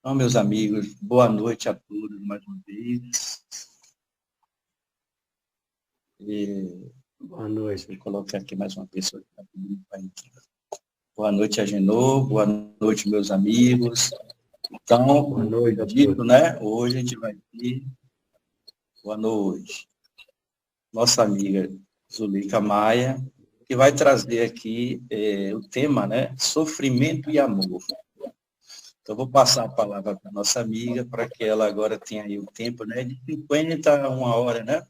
Então, meus amigos, boa noite a todos mais uma vez. Boa noite. Vou colocar aqui mais uma pessoa. Boa noite, Agenor. Boa noite, meus amigos. Então, Boa noite, dito, né? Hoje a gente vai ter... Boa noite. Nossa amiga Zuleika Maia, que vai trazer aqui o tema, né? Sofrimento e amor. Então, vou passar a palavra para a nossa amiga, para que ela agora tenha aí o tempo, né? De 50 a 1 hora, né?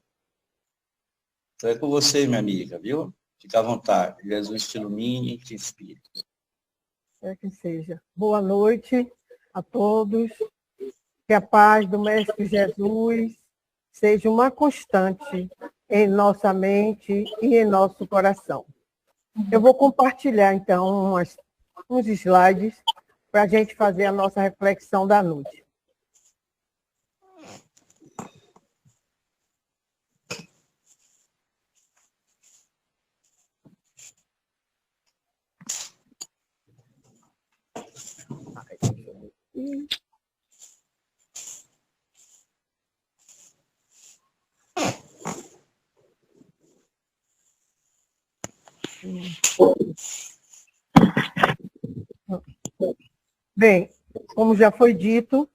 Então, é com você, minha amiga, viu? Fica à vontade. Jesus te ilumine e te inspire. É que seja. Boa noite a todos. Que a paz do Mestre Jesus seja uma constante em nossa mente e em nosso coração. Eu vou compartilhar, então, uns slides para a gente fazer a nossa reflexão da noite. Bem, como já foi dito,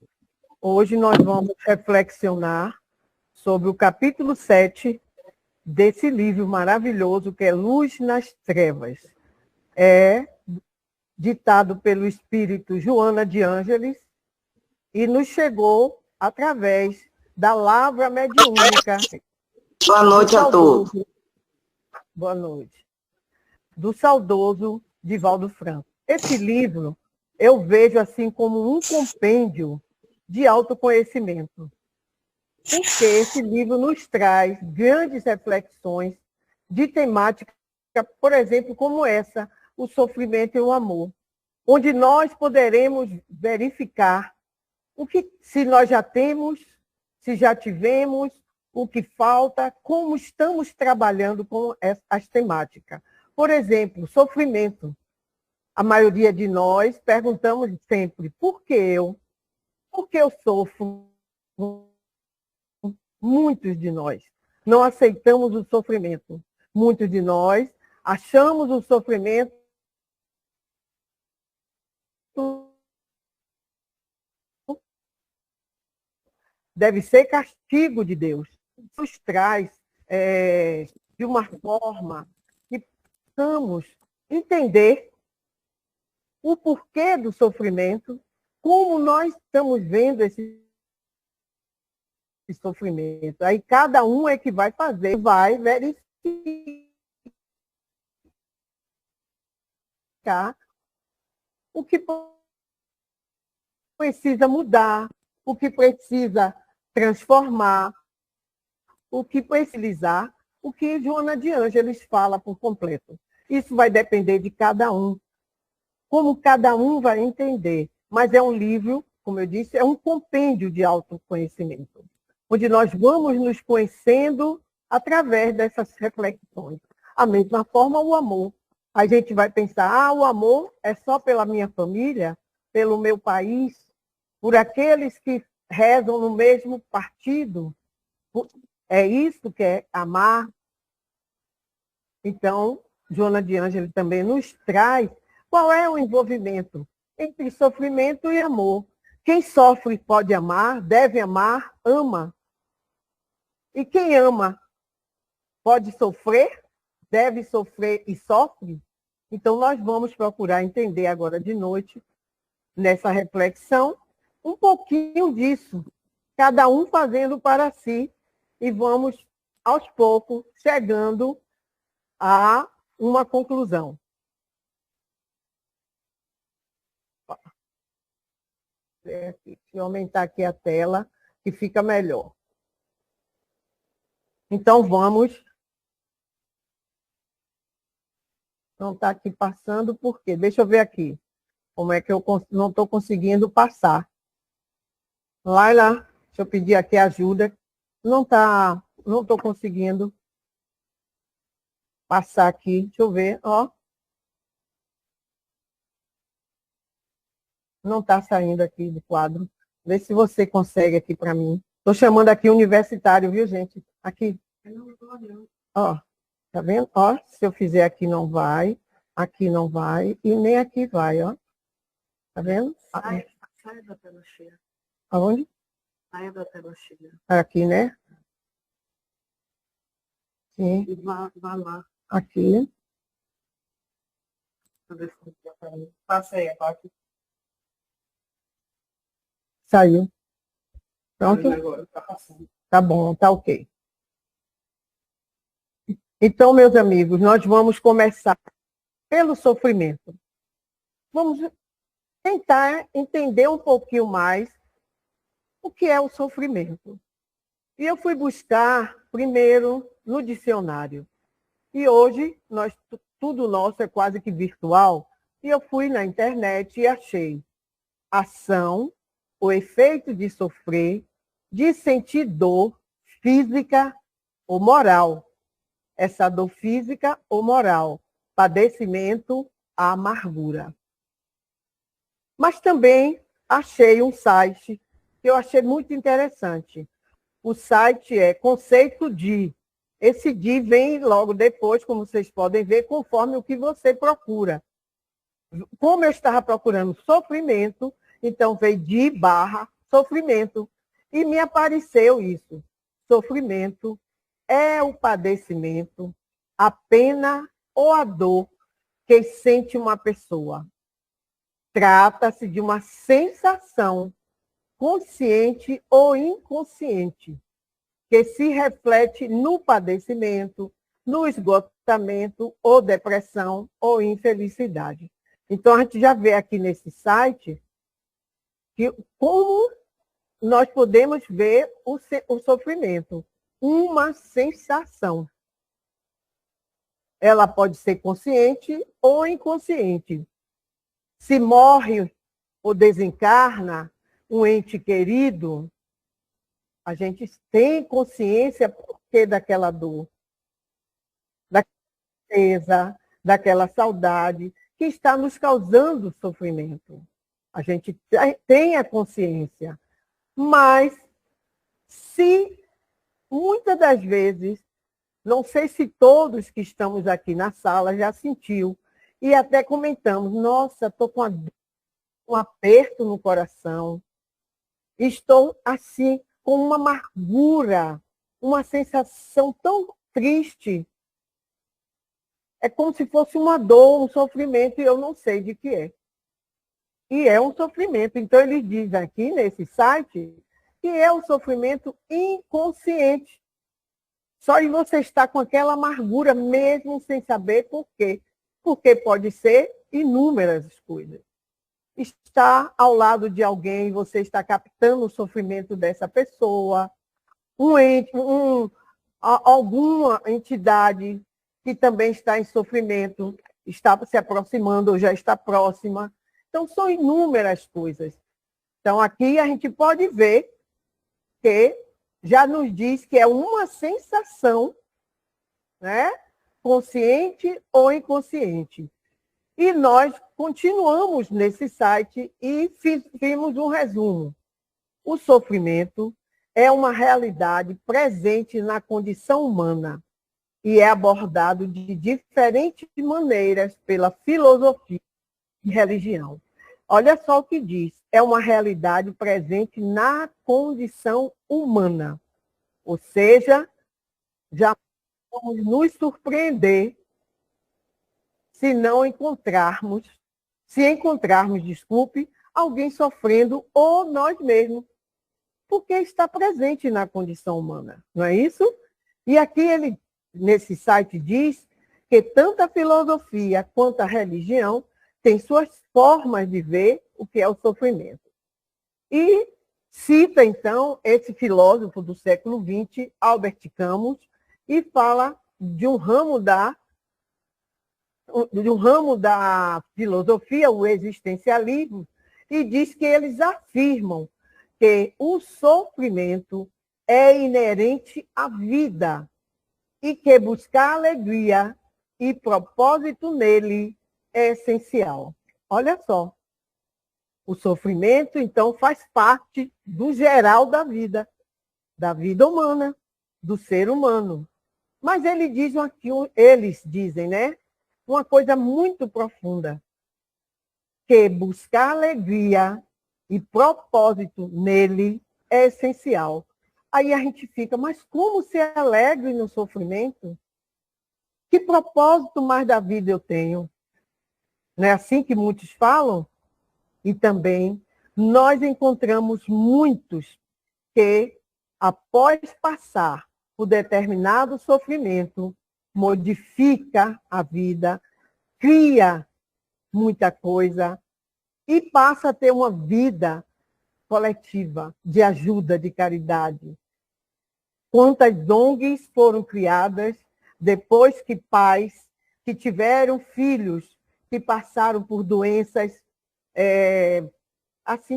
hoje nós vamos reflexionar sobre o capítulo 7 desse livro maravilhoso que é Luz nas Trevas. É ditado pelo espírito Joana de Ângeles e nos chegou através da lavra mediúnica. Boa noite a todos. Boa noite. Do saudoso Divaldo Franco. Esse livro eu vejo assim como um compêndio de autoconhecimento, porque esse livro nos traz grandes reflexões de temática, por exemplo, como essa, o sofrimento e o amor, onde nós poderemos verificar o que, se nós já temos, se já tivemos, o que falta, como estamos trabalhando com as temáticas. Por exemplo, sofrimento. A maioria de nós perguntamos sempre, por que eu? Por que eu sofro? Muitos de nós não aceitamos o sofrimento. Muitos de nós achamos o sofrimento deve ser castigo de Deus. Nos traz de uma forma que possamos entender o porquê do sofrimento, como nós estamos vendo esse sofrimento. Aí cada um é que vai fazer, vai verificar o que precisa mudar, o que precisa transformar, o que precisar, o que Joana de Ângeles fala por completo. Isso vai depender de cada um, como cada um vai entender. Mas é um livro, como eu disse, é um compêndio de autoconhecimento, onde nós vamos nos conhecendo através dessas reflexões. A mesma forma, o amor. A gente vai pensar, o amor é só pela minha família, pelo meu país, por aqueles que rezam no mesmo partido. É isso que é amar. Então, Joana de Ângeles também nos traz qual é o envolvimento entre sofrimento e amor. Quem sofre pode amar, deve amar, ama. E quem ama pode sofrer, deve sofrer e sofre. Então, nós vamos procurar entender agora de noite, nessa reflexão, um pouquinho disso, cada um fazendo para si, e vamos, aos poucos, chegando a uma conclusão. Deixa eu aumentar aqui a tela, que fica melhor. Então, vamos. Não está aqui passando, por quê? Deixa eu ver aqui. Como é que eu não estou conseguindo passar? Laila, deixa eu pedir aqui ajuda. Não estou conseguindo passar aqui. Deixa eu ver, ó. Não está saindo aqui do quadro. Vê se você consegue aqui para mim. Estou chamando aqui universitário, viu, gente? Aqui. Ó, tá vendo? Ó, se eu fizer aqui não vai, aqui não vai e nem aqui vai, ó. Tá vendo? Sai da tela cheia. Aonde? Saia da tela cheia. Aqui, né? Sim. E vá lá. Aqui. Passa aí, aqui. Saiu. Pronto? Agora, tá passando. Tá bom, tá ok. Então, meus amigos, nós vamos começar pelo sofrimento. Vamos tentar entender um pouquinho mais o que é o sofrimento. E eu fui buscar primeiro no dicionário. E hoje, tudo nosso é quase que virtual. E eu fui na internet e achei ação, o efeito de sofrer, de sentir dor física ou moral. Essa dor física ou moral, padecimento, a amargura. Mas também achei um site que eu achei muito interessante. O site é Conceito de. Esse de vem logo depois, como vocês podem ver, conforme o que você procura. Como eu estava procurando sofrimento, então veio de / sofrimento. E me apareceu isso. Sofrimento é o padecimento, a pena ou a dor que sente uma pessoa. Trata-se de uma sensação consciente ou inconsciente, que se reflete no padecimento, no esgotamento ou depressão ou infelicidade. Então, a gente já vê aqui nesse site que como nós podemos ver o sofrimento. Uma sensação. Ela pode ser consciente ou inconsciente. Se morre ou desencarna um ente querido, a gente tem consciência por que daquela dor, daquela tristeza, daquela saudade que está nos causando sofrimento. A gente tem a consciência, mas se muitas das vezes, não sei se todos que estamos aqui na sala já sentiu, e até comentamos, nossa, estou com um aperto no coração, estou assim, com uma amargura, uma sensação tão triste. É como se fosse uma dor, um sofrimento, e eu não sei de que é. E é um sofrimento. Então, ele diz aqui nesse site que é um sofrimento inconsciente. Só de você estar com aquela amargura, mesmo sem saber por quê. Porque pode ser inúmeras coisas. Estar ao lado de alguém, você está captando o sofrimento dessa pessoa, alguma entidade que também está em sofrimento, está se aproximando ou já está próxima. Então, são inúmeras coisas. Então, aqui a gente pode ver que já nos diz que é uma sensação, né, consciente ou inconsciente. E nós continuamos nesse site e fizemos um resumo. O sofrimento é uma realidade presente na condição humana e é abordado de diferentes maneiras pela filosofia e religião. Olha só o que diz. É uma realidade presente na condição humana. Ou seja, já vamos nos surpreender se encontrarmos, desculpe, alguém sofrendo ou nós mesmos, porque está presente na condição humana, não é isso? E aqui ele, nesse site, diz que tanto a filosofia quanto a religião têm suas formas de ver o que é o sofrimento. E cita, então, esse filósofo do século XX, Albert Camus, e fala de um ramo da filosofia, o existencialismo, e diz que eles afirmam que o sofrimento é inerente à vida e que buscar alegria e propósito nele é essencial. Olha só. O sofrimento, então, faz parte do geral da vida humana, do ser humano. Mas eles dizem, né? Uma coisa muito profunda, que buscar alegria e propósito nele é essencial. Aí a gente fica, mas como ser alegre no sofrimento? Que propósito mais da vida eu tenho? Não é assim que muitos falam? E também nós encontramos muitos que, após passar por determinado sofrimento, modifica a vida, cria muita coisa e passa a ter uma vida coletiva de ajuda, de caridade. Quantas ONGs foram criadas depois que pais que tiveram filhos que passaram por doenças,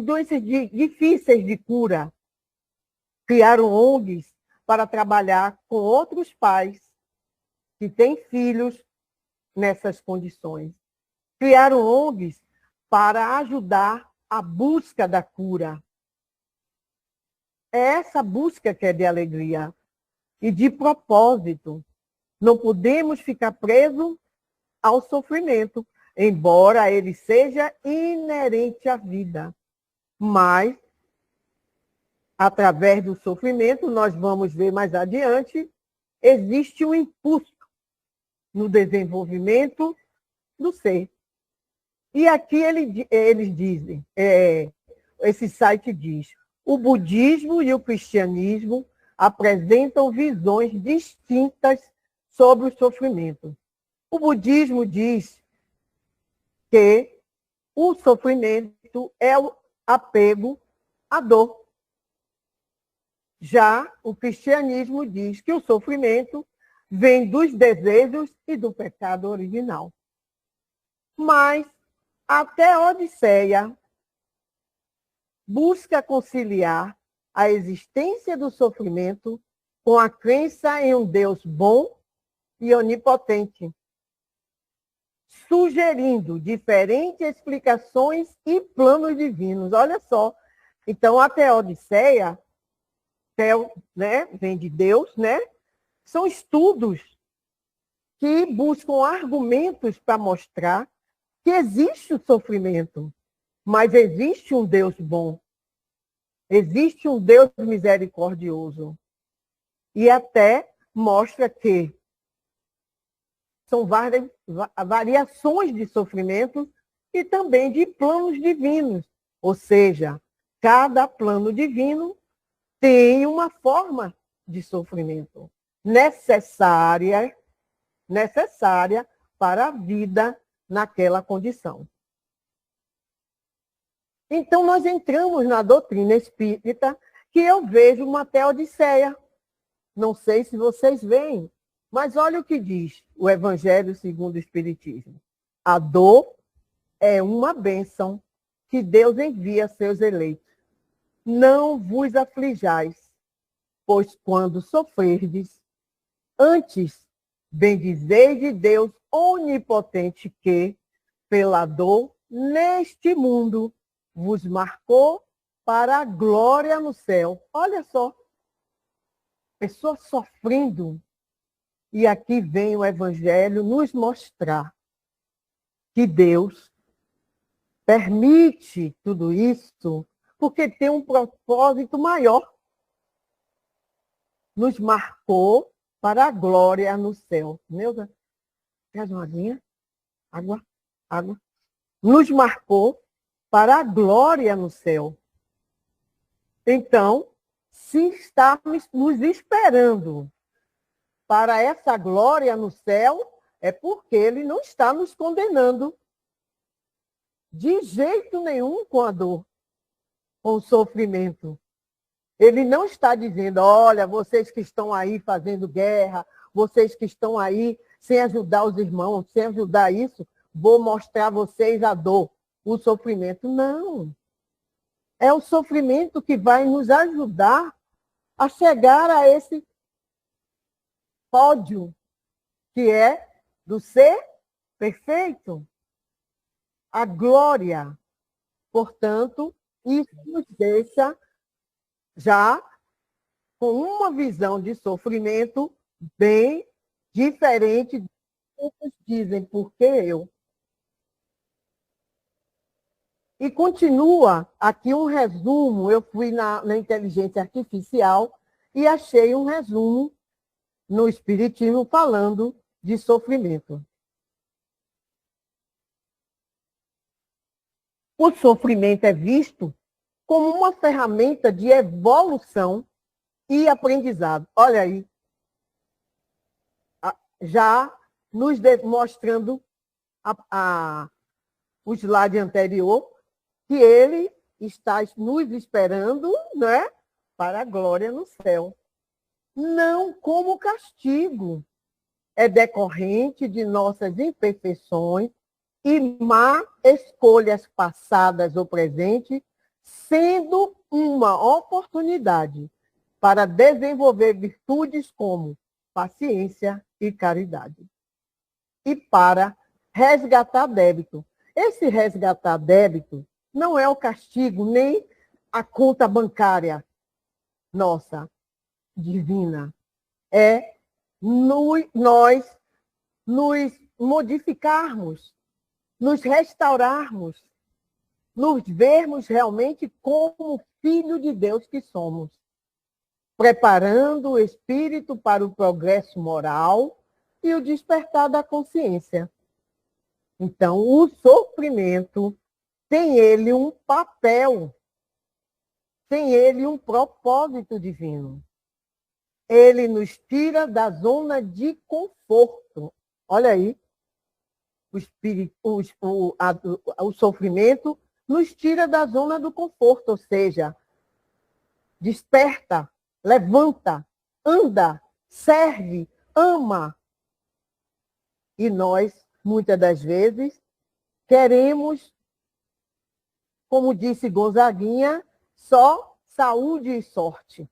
doenças difíceis de cura, criaram ONGs para trabalhar com outros pais que têm filhos nessas condições. Criaram ONGs para ajudar a busca da cura. É essa busca que é de alegria e de propósito. Não podemos ficar presos ao sofrimento, embora ele seja inerente à vida. Mas, através do sofrimento, nós vamos ver mais adiante, existe um impulso no desenvolvimento do ser. E aqui eles dizem, esse site diz, o budismo e o cristianismo apresentam visões distintas sobre o sofrimento. O budismo diz que o sofrimento é o apego à dor. Já o cristianismo diz que o sofrimento vem dos desejos e do pecado original. Mas até a Odisseia busca conciliar a existência do sofrimento com a crença em um Deus bom e onipotente, sugerindo diferentes explicações e planos divinos. Olha só. Então, a Teodiceia, né, vem de Deus, né? São estudos que buscam argumentos para mostrar que existe o sofrimento, mas existe um Deus bom, existe um Deus misericordioso. E até mostra que são várias variações de sofrimento e também de planos divinos. Ou seja, cada plano divino tem uma forma de sofrimento necessária para a vida naquela condição. Então, nós entramos na doutrina espírita, que eu vejo uma Teodiceia. Não sei se vocês veem, mas olha o que diz o Evangelho segundo o Espiritismo. A dor é uma bênção que Deus envia a seus eleitos. Não vos aflijais, pois quando sofrerdes, antes bendizeis de Deus onipotente que, pela dor, neste mundo, vos marcou para a glória no céu. Olha só, pessoa sofrendo. E aqui vem o Evangelho nos mostrar que Deus permite tudo isso porque tem um propósito maior. Nos marcou para a glória no céu. Neuza, traz uma aguinha? Água. Nos marcou para a glória no céu. Então, se estamos nos esperando para essa glória no céu, é porque ele não está nos condenando de jeito nenhum com a dor, com o sofrimento. Ele não está dizendo, olha, vocês que estão aí fazendo guerra, vocês que estão aí sem ajudar os irmãos, sem ajudar isso, vou mostrar a vocês a dor, o sofrimento. Não. É o sofrimento que vai nos ajudar a chegar a esse pódio, que é do ser perfeito. A glória. Portanto, isso nos deixa já com uma visão de sofrimento bem diferente do que outros dizem, porque eu. E continua aqui um resumo, eu fui na inteligência artificial e achei um resumo no Espiritismo falando de sofrimento. O sofrimento é visto como uma ferramenta de evolução e aprendizado. Olha aí, já nos mostrando o slide anterior, que ele está nos esperando, né, para a glória no céu. Não como castigo. É decorrente de nossas imperfeições e má escolhas passadas ou presentes, sendo uma oportunidade para desenvolver virtudes como paciência e caridade. E para resgatar débito. Esse resgatar débito não é o castigo, nem a conta bancária nossa, divina. É nós nos modificarmos, nos restaurarmos, nos vermos realmente como filho de Deus que somos, preparando o espírito para o progresso moral e o despertar da consciência. Então, o sofrimento tem ele um papel, tem ele um propósito divino. Ele nos tira da zona de conforto. Olha aí, o sofrimento nos tira da zona do conforto, ou seja, desperta, levanta, anda, serve, ama. E nós, muitas das vezes, queremos, como disse Gonzaguinha, só saúde e sorte.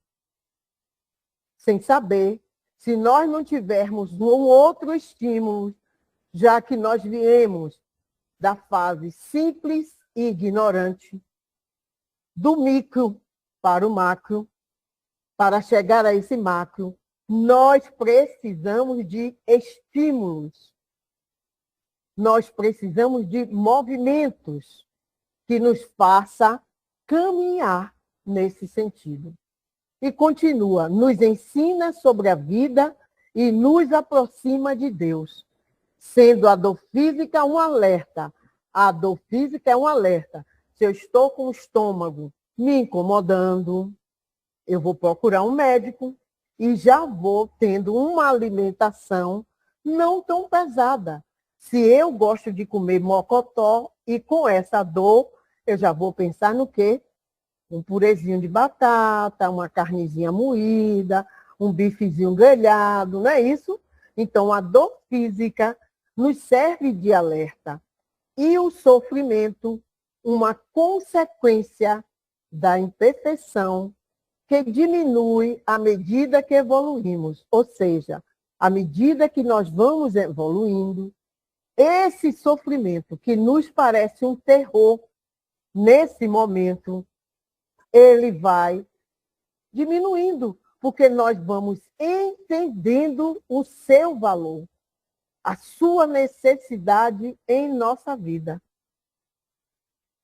Sem saber, se nós não tivermos um outro estímulo, já que nós viemos da fase simples e ignorante, do micro para o macro, para chegar a esse macro, nós precisamos de estímulos. Nós precisamos de movimentos que nos façam caminhar nesse sentido. E continua, nos ensina sobre a vida e nos aproxima de Deus, sendo a dor física um alerta. A dor física é um alerta. Se eu estou com o estômago me incomodando, eu vou procurar um médico e já vou tendo uma alimentação não tão pesada. Se eu gosto de comer mocotó e com essa dor, eu já vou pensar no quê? Um purezinho de batata, uma carnezinha moída, um bifezinho grelhado, não é isso? Então, a dor física nos serve de alerta. E o sofrimento, uma consequência da imperfeição que diminui à medida que evoluímos. Ou seja, à medida que nós vamos evoluindo, esse sofrimento que nos parece um terror nesse momento, ele vai diminuindo, porque nós vamos entendendo o seu valor, a sua necessidade em nossa vida.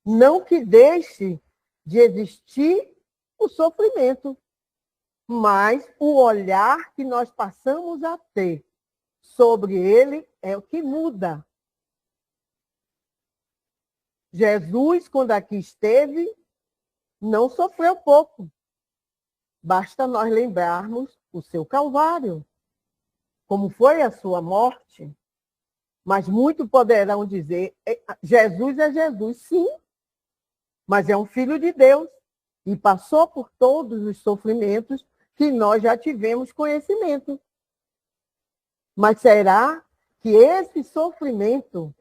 Não que deixe de existir o sofrimento, mas o olhar que nós passamos a ter sobre ele é o que muda. Jesus, quando aqui esteve, não sofreu pouco. Basta nós lembrarmos o seu Calvário, como foi a sua morte. Mas muitos poderão dizer, Jesus é Jesus, sim, mas é um filho de Deus e passou por todos os sofrimentos que nós já tivemos conhecimento. Mas será que esse sofrimento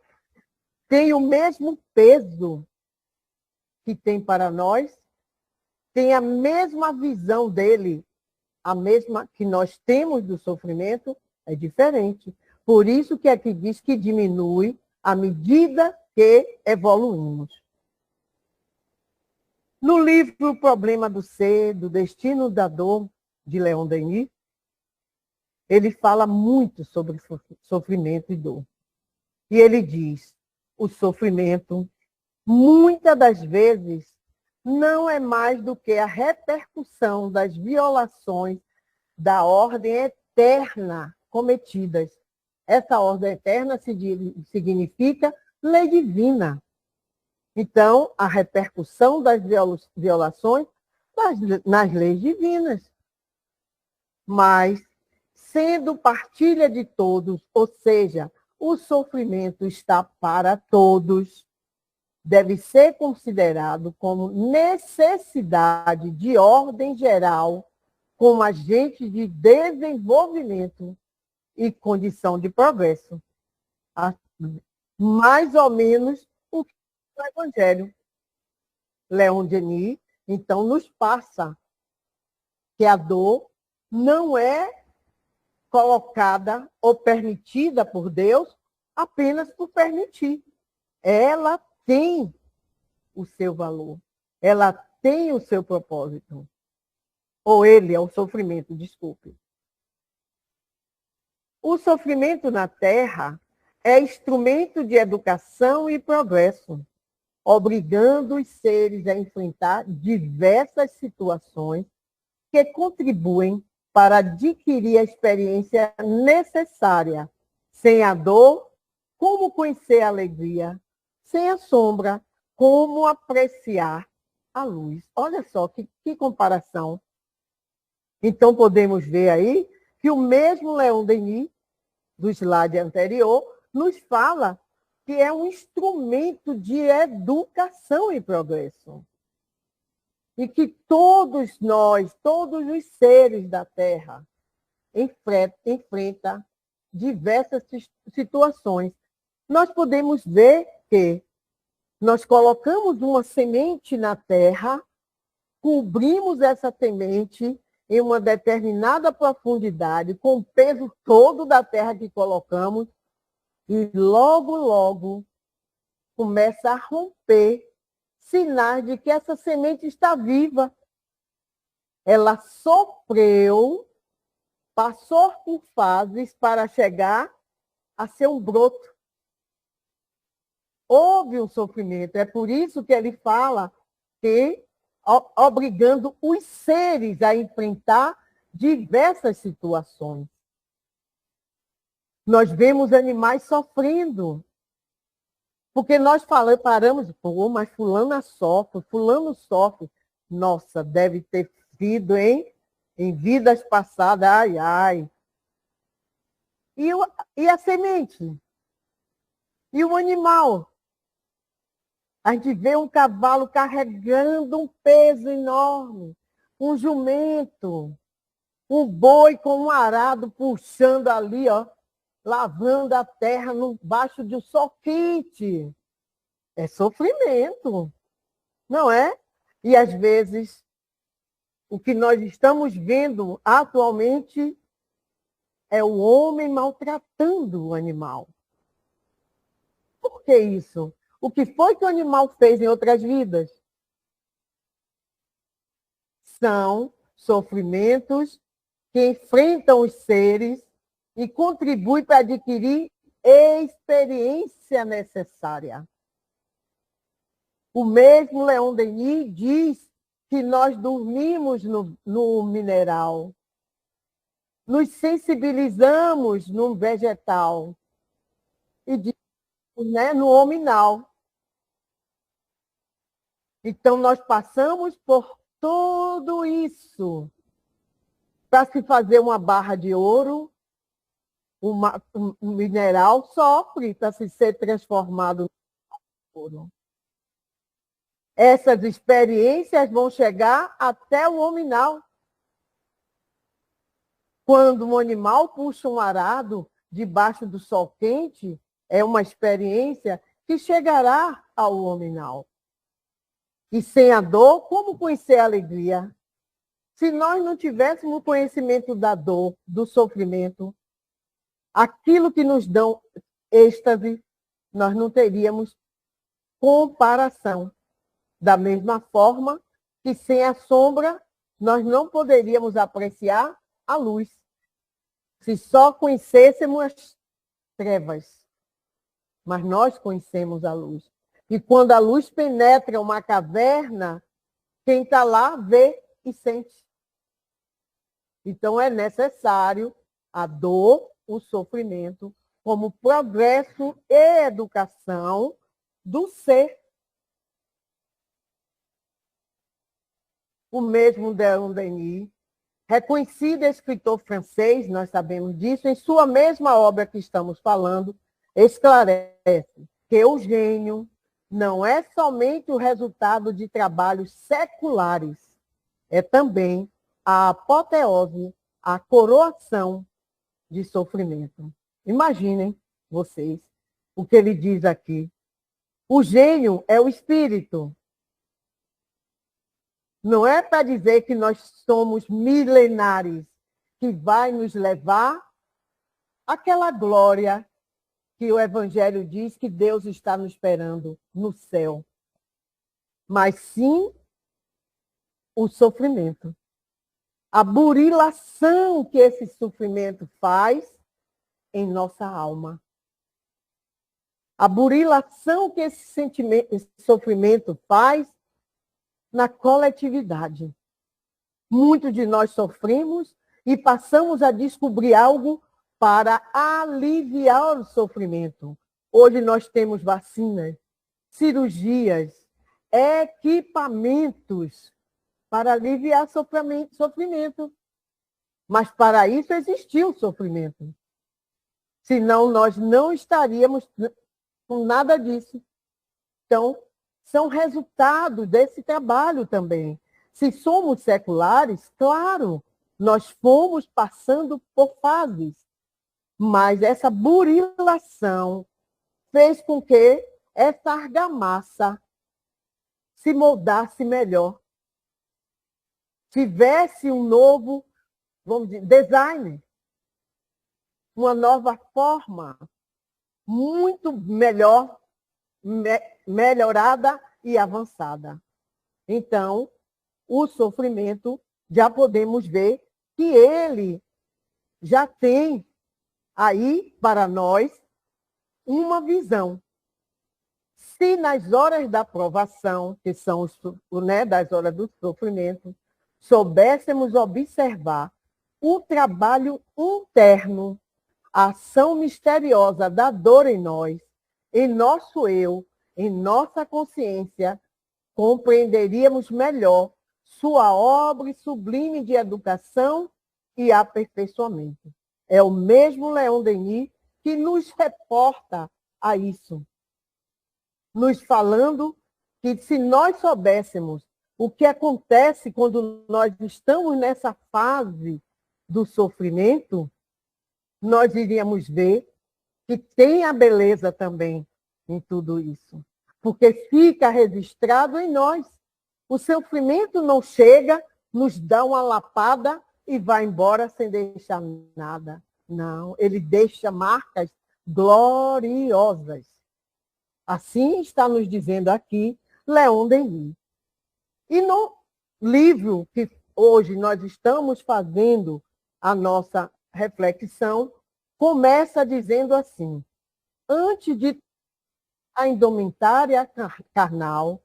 tem o mesmo peso que tem para nós? Tem a mesma visão dele, a mesma que nós temos do sofrimento? É diferente. Por isso que aqui diz que diminui à medida que evoluímos. No livro O Problema do Ser, do Destino da Dor, de Leon Denis, ele fala muito sobre sofrimento e dor. E ele diz, o sofrimento, muitas das vezes, não é mais do que a repercussão das violações da ordem eterna cometidas. Essa ordem eterna significa lei divina. Então, a repercussão das violações nas leis divinas. Mas, sendo partilha de todos, ou seja, o sofrimento está para todos, deve ser considerado como necessidade de ordem geral, como agente de desenvolvimento e condição de progresso. Mais ou menos o que é o Evangelho. Leon Denis, então, nos passa que a dor não é colocada ou permitida por Deus apenas por permitir. Ela tem o seu valor, ela tem o seu propósito. Ou ele é o sofrimento, desculpe. O sofrimento na Terra é instrumento de educação e progresso, obrigando os seres a enfrentar diversas situações que contribuem para adquirir a experiência necessária. Sem a dor, como conhecer a alegria? Sem a sombra, como apreciar a luz? Olha só que comparação. Então, podemos ver aí que o mesmo Leon Denis, do slide anterior, nos fala que é um instrumento de educação e progresso. E que todos nós, todos os seres da Terra, enfrentam diversas situações. Nós podemos ver que nós colocamos uma semente na Terra, cobrimos essa semente em uma determinada profundidade, com o peso todo da Terra que colocamos, e logo, logo, começa a romper sinais de que essa semente está viva. Ela sofreu, passou por fases para chegar a ser um broto. Houve um sofrimento. É por isso que ele fala que, obrigando os seres a enfrentar diversas situações. Nós vemos animais sofrendo. Porque nós paramos, pô, mas fulano sofre. Nossa, deve ter sido, hein? Em vidas passadas, ai, ai. E a semente? E o animal? A gente vê um cavalo carregando um peso enorme, um jumento, um boi com um arado puxando ali, ó, lavando a terra baixo de um sol quente. É sofrimento, não é? E, às vezes, o que nós estamos vendo atualmente é o homem maltratando o animal. Por que isso? O que foi que o animal fez em outras vidas? São sofrimentos que enfrentam os seres e contribuem para adquirir experiência necessária. O mesmo Leon Denis diz que nós dormimos no mineral, nos sensibilizamos no vegetal e no hominal. Então, nós passamos por tudo isso para se fazer uma barra de ouro. Um mineral sofre para se ser transformado em ouro. Essas experiências vão chegar até o hominal. Quando um animal puxa um arado debaixo do sol quente, é uma experiência que chegará ao hominal. E sem a dor, como conhecer a alegria? Se nós não tivéssemos o conhecimento da dor, do sofrimento, aquilo que nos dá êxtase, nós não teríamos comparação. Da mesma forma que sem a sombra nós não poderíamos apreciar a luz, se só conhecêssemos as trevas. Mas nós conhecemos a luz. E quando a luz penetra uma caverna, quem está lá vê e sente. Então é necessário a dor, o sofrimento, como progresso e educação do ser. O mesmo Léon Denis, reconhecido escritor francês, nós sabemos disso, em sua mesma obra que estamos falando, esclarece que o gênio não é somente o resultado de trabalhos seculares, é também a apoteose, a coroação de sofrimento. Imaginem vocês o que ele diz aqui. O gênio é o espírito. Não é para dizer que nós somos milenares, que vai nos levar àquela glória que o Evangelho diz que Deus está nos esperando no céu. Mas sim o sofrimento. A burilação que esse sofrimento faz em nossa alma. A burilação que esse sofrimento faz na coletividade. Muitos de nós sofremos e passamos a descobrir algo para aliviar o sofrimento. Hoje nós temos vacinas, cirurgias, equipamentos para aliviar sofrimento. Mas para isso existiu o sofrimento. Senão nós não estaríamos com nada disso. Então, são resultados desse trabalho também. Se somos seculares, claro, nós fomos passando por fases. Mas essa burilação fez com que essa argamassa se moldasse melhor. Tivesse um novo, vamos dizer, design. Uma nova forma, muito melhor, melhorada e avançada. Então, o sofrimento, já podemos ver que ele já tem aí, para nós, uma visão. Se nas horas da provação, que são das horas do sofrimento, soubéssemos observar o trabalho interno, a ação misteriosa da dor em nós, em nosso eu, em nossa consciência, compreenderíamos melhor sua obra sublime de educação e aperfeiçoamento. É o mesmo Léon Denis que nos reporta a isso, nos falando que se nós soubéssemos o que acontece quando nós estamos nessa fase do sofrimento, nós iríamos ver que tem a beleza também em tudo isso. Porque fica registrado em nós. O sofrimento não chega, nos dá uma lapada e vai embora sem deixar nada. Não, ele deixa marcas gloriosas. Assim está nos dizendo aqui Léon Denis. E no livro que hoje nós estamos fazendo a nossa reflexão, começa dizendo assim: antes de a indumentária carnal,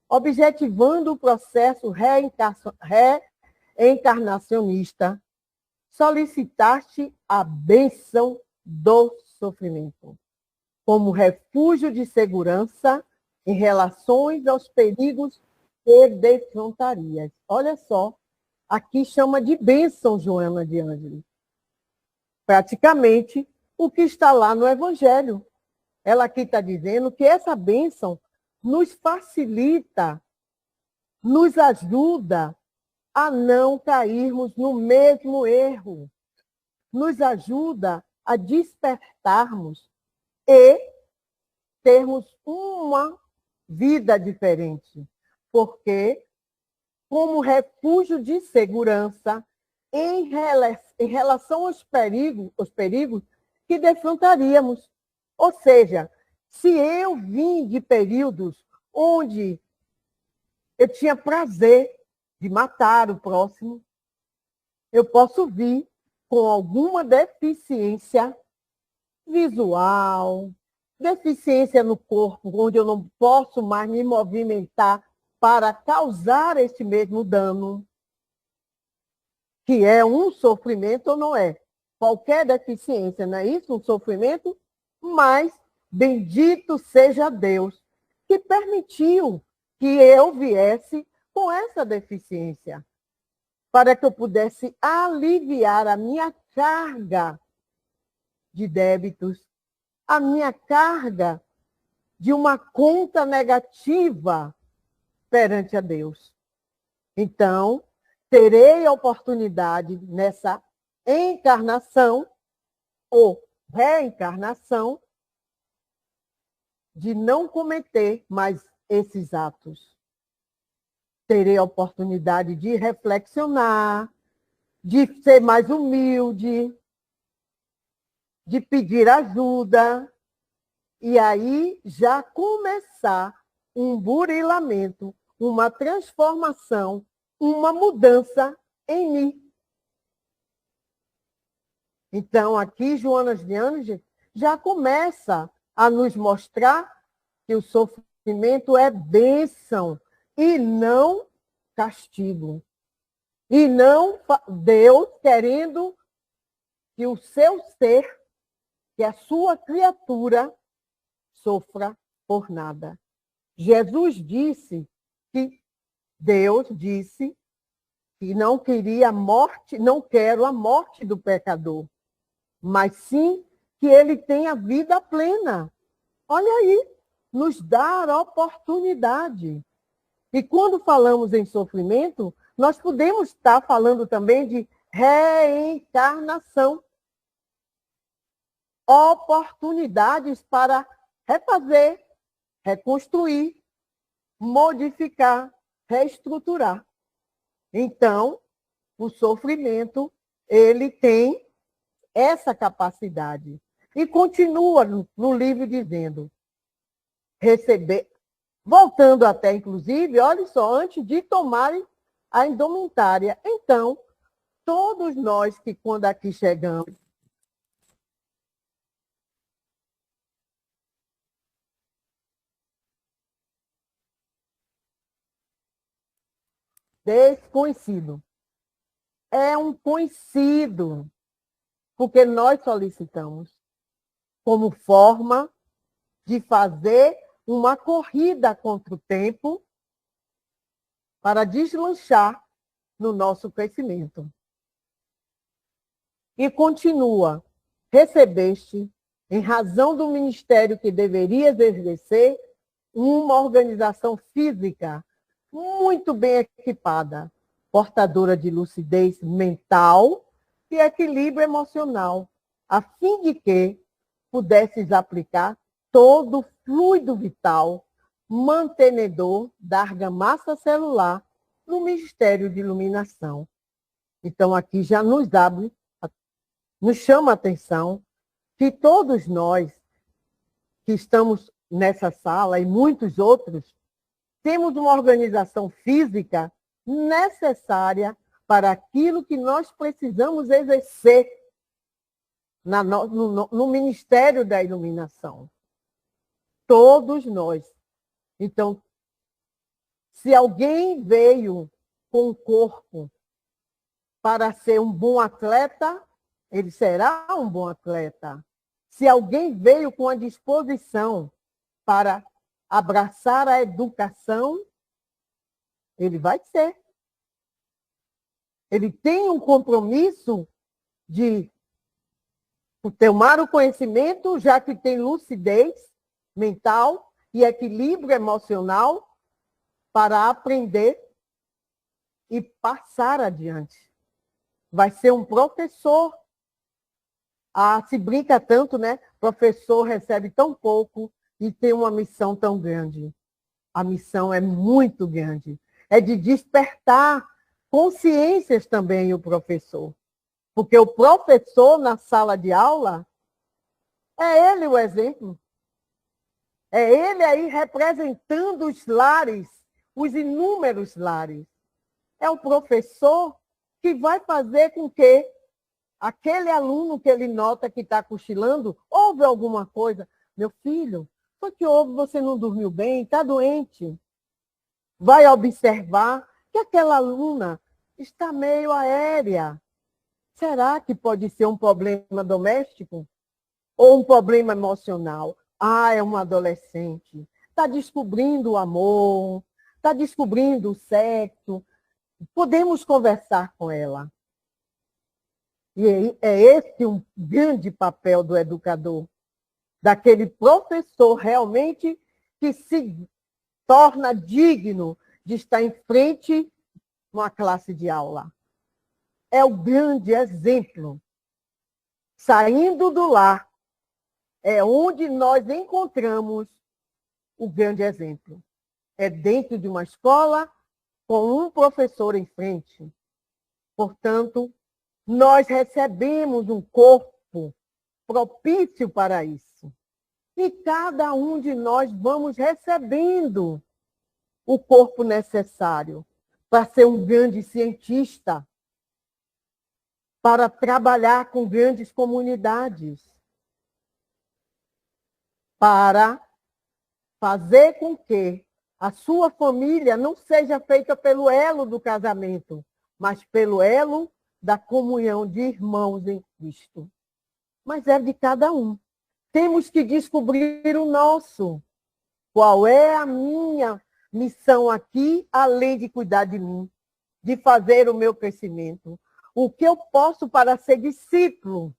objetivando o processo reencarnacionista, solicitaste a bênção do sofrimento, como refúgio de segurança em relações aos perigos que defrontarias. Olha só, aqui chama de bênção Joana de Ângeles. Praticamente o que está lá no Evangelho. Ela aqui está dizendo que essa bênção nos facilita, nos ajuda a não cairmos no mesmo erro. Nos ajuda a despertarmos e termos uma vida diferente. Porque, como refúgio de segurança, em relação aos perigos que defrontaríamos. Ou seja, se eu vim de períodos onde eu tinha prazer de matar o próximo. Eu posso vir com alguma deficiência visual, deficiência no corpo, onde eu não posso mais me movimentar para causar este mesmo dano, que é um sofrimento ou não é? Qualquer deficiência, não é isso? Um sofrimento, mas bendito seja Deus, que permitiu que eu viesse com essa deficiência, para que eu pudesse aliviar a minha carga de débitos, a minha carga de uma conta negativa perante a Deus. Então, terei a oportunidade nessa encarnação ou reencarnação de não cometer mais esses atos. Terei a oportunidade de reflexionar, de ser mais humilde, de pedir ajuda, e aí já começar um burilamento, uma transformação, uma mudança em mim. Então, aqui, Joanas de Anjos já começa a nos mostrar que o sofrimento é bênção e não castigo. E não Deus querendo que o seu ser, que a sua criatura, sofra por nada. Jesus disse que Deus disse que não queria a morte, não quero a morte do pecador, mas sim que ele tenha vida plena. Olha aí, nos dar oportunidade. E quando falamos em sofrimento, nós podemos estar falando também de reencarnação. Oportunidades para refazer, reconstruir, modificar, reestruturar. Então, o sofrimento, ele tem essa capacidade. E continua no livro dizendo, receber, voltando até, inclusive, olha só, antes de tomarem a indumentária. Então, todos nós que quando aqui chegamos, desconhecido. É um conhecido, porque nós solicitamos como forma de fazer uma corrida contra o tempo para deslanchar no nosso crescimento. E continua, recebeste, em razão do ministério que deverias exercer, uma organização física muito bem equipada, portadora de lucidez mental e equilíbrio emocional, a fim de que pudesses aplicar todo o fluido vital mantenedor da argamassa celular no mistério de iluminação. Então, aqui já nos abre, nos chama a atenção que todos nós que estamos nessa sala e muitos outros, temos uma organização física necessária para aquilo que nós precisamos exercer no Ministério da Iluminação. Todos nós. Então, se alguém veio com o corpo para ser um bom atleta, ele será um bom atleta. Se alguém veio com a disposição para abraçar a educação, ele vai ser. Ele tem um compromisso de tomar o conhecimento, já que tem lucidez mental e equilíbrio emocional para aprender e passar adiante. Vai ser um professor. Ah, se brinca tanto, né? Professor recebe tão pouco e tem uma missão tão grande. A missão é muito grande. É de despertar consciências também o professor. Porque o professor na sala de aula, é ele o exemplo. É ele aí representando os lares, os inúmeros lares. é o professor que vai fazer com que aquele aluno que ele nota que está cochilando, houve alguma coisa. Meu filho, foi que houve, você não dormiu bem, está doente. Vai observar que aquela aluna está meio aérea. Será que pode ser um problema doméstico? Ou um problema emocional? Ah, é uma adolescente. Está descobrindo o amor, está descobrindo o sexo. Podemos conversar com ela. E é esse um grande papel do educador, daquele professor realmente que se torna digno de estar em frente numa classe de aula. É o grande exemplo. Saindo do lar, é onde nós encontramos o grande exemplo. É dentro de uma escola com um professor em frente. Portanto, nós recebemos um corpo propício para isso. E cada um de nós vamos recebendo o corpo necessário para ser um grande cientista, para trabalhar com grandes comunidades, para fazer com que a sua família não seja feita pelo elo do casamento, mas pelo elo da comunhão de irmãos em Cristo. Mas é de cada um. Temos que descobrir o nosso. Qual é a minha missão aqui, além de cuidar de mim, de fazer o meu crescimento? O que eu posso para ser discípulo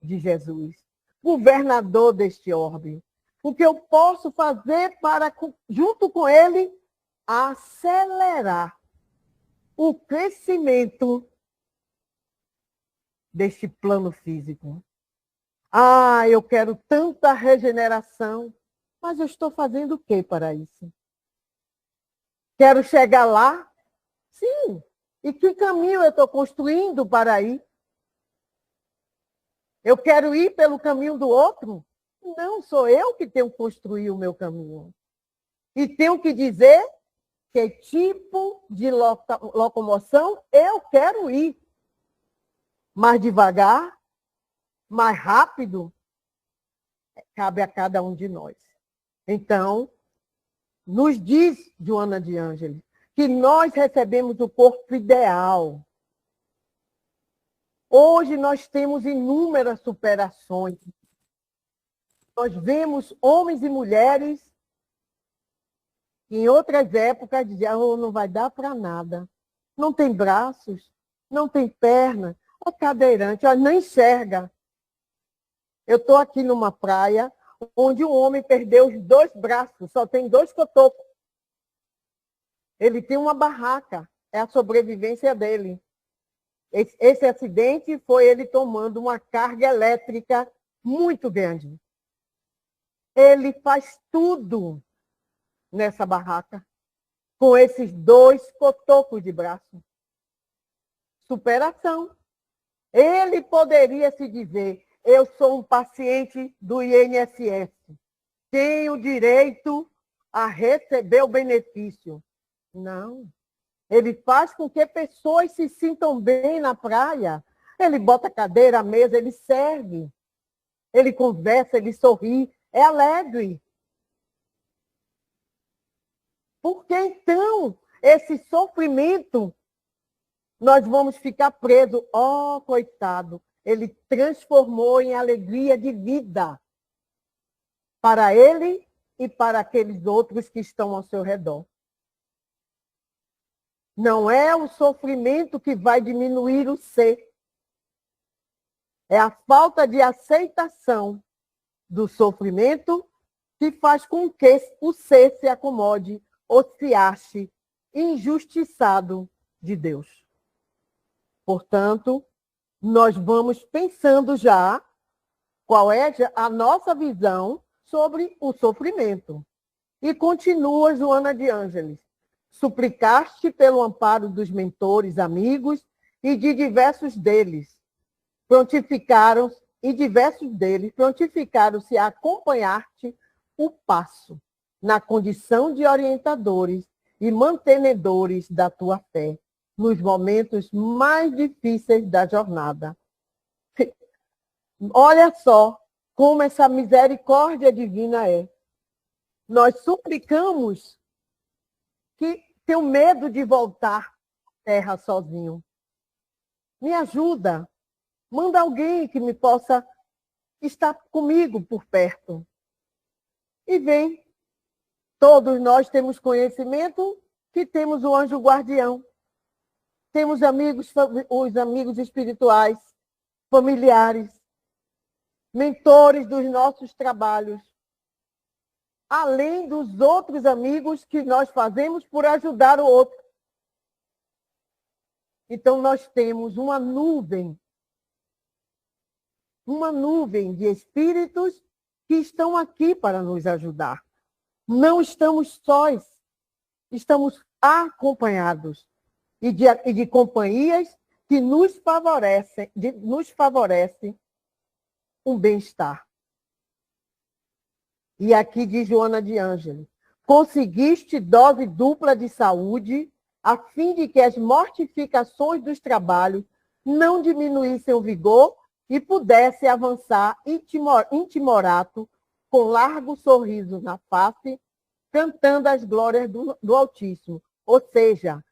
de Jesus, governador deste orbe? O que eu posso fazer para, junto com ele, acelerar o crescimento deste plano físico? Ah, eu quero tanta regeneração, mas eu estou fazendo o que para isso? Quero chegar lá? Sim. E que caminho eu estou construindo para ir? Eu quero ir pelo caminho do outro? Não, sou eu que tenho que construir o meu caminho. E tenho que dizer que tipo de locomoção eu quero ir. Mais devagar, mais rápido, cabe a cada um de nós. Então, nos diz Joana de Ângeles que nós recebemos o corpo ideal. Hoje nós temos inúmeras superações. Nós vemos homens e mulheres que em outras épocas diziam, oh, não vai dar para nada. Não tem braços, não tem perna, é cadeirante, ó, não enxerga. Eu estou aqui numa praia onde um homem perdeu os 2 braços, só tem 2 cotocos. Ele tem uma barraca, é a sobrevivência dele. Esse acidente foi ele tomando uma carga elétrica muito grande. Ele faz tudo nessa barraca, com esses 2 cotocos de braço. Superação. Ele poderia se dizer, eu sou um paciente do INSS, tenho direito a receber o benefício. Não. Ele faz com que pessoas se sintam bem na praia. Ele bota a cadeira, a mesa, ele serve. Ele conversa, ele sorri, é alegre. Por que então esse sofrimento nós vamos ficar presos? Oh, coitado, ele transformou em alegria de vida para ele e para aqueles outros que estão ao seu redor. Não é o sofrimento que vai diminuir o ser. É a falta de aceitação do sofrimento que faz com que o ser se acomode ou se ache injustiçado de Deus. Portanto, nós vamos pensando já qual é a nossa visão sobre o sofrimento. E continua Joana de Ângeles. Suplicaste pelo amparo dos mentores, amigos e de diversos deles. Prontificaram-se a acompanhar-te o passo, na condição de orientadores e mantenedores da tua fé, nos momentos mais difíceis da jornada. Olha só como essa misericórdia divina é. Nós suplicamos que tenho medo de voltar à terra sozinho. Me ajuda. Manda alguém que me possa estar comigo por perto. E vem. Todos nós temos conhecimento que temos o anjo guardião. Temos amigos, os amigos espirituais, familiares, mentores dos nossos trabalhos, além dos outros amigos que nós fazemos por ajudar o outro. Então, nós temos uma nuvem de espíritos que estão aqui para nos ajudar. Não estamos sós, estamos acompanhados e de companhias que nos favorecem um bem-estar. E aqui diz Joana de Ângelo: conseguiste dose dupla de saúde a fim de que as mortificações dos trabalhos não diminuíssem o vigor e pudesse avançar intimorato, com largo sorriso na face, cantando as glórias do Altíssimo. Ou seja,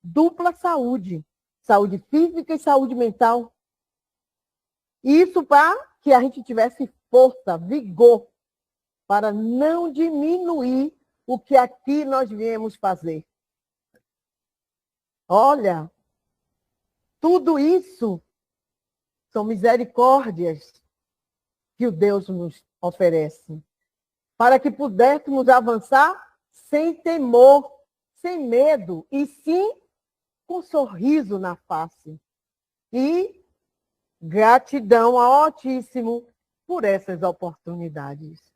dupla saúde, saúde física e saúde mental. Isso para que a gente tivesse força, vigor, para não diminuir o que aqui nós viemos fazer. Olha, tudo isso são misericórdias que o Deus nos oferece, para que pudéssemos avançar sem temor, sem medo, e sim com sorriso na face. E gratidão ao Altíssimo por essas oportunidades,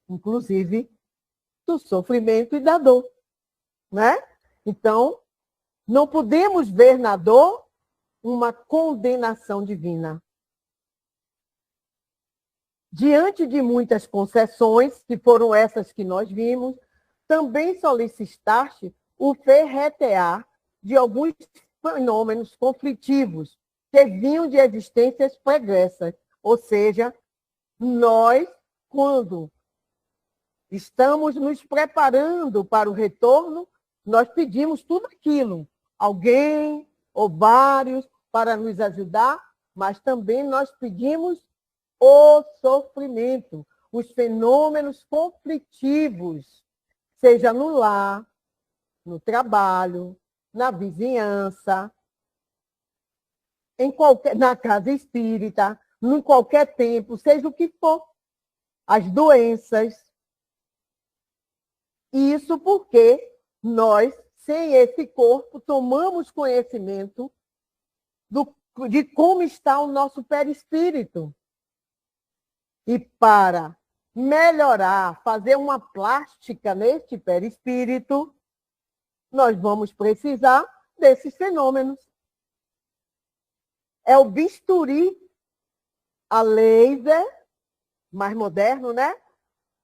inclusive do sofrimento e da dor, né? Então, não podemos ver na dor uma condenação divina. Diante de muitas concessões, que foram essas que nós vimos, também solicitaste o ferretear de alguns fenômenos conflitivos que vinham de existências pregressas. Ou seja, nós, quando estamos nos preparando para o retorno, nós pedimos tudo aquilo, alguém ou vários para nos ajudar, mas também nós pedimos o sofrimento, os fenômenos conflitivos, seja no lar, no trabalho, na vizinhança, na casa espírita, em qualquer tempo, seja o que for, as doenças. Isso porque nós, sem esse corpo, tomamos conhecimento de como está o nosso perispírito. E para melhorar, fazer uma plástica neste perispírito, nós vamos precisar desses fenômenos. É o bisturi, a laser, mais moderno, né?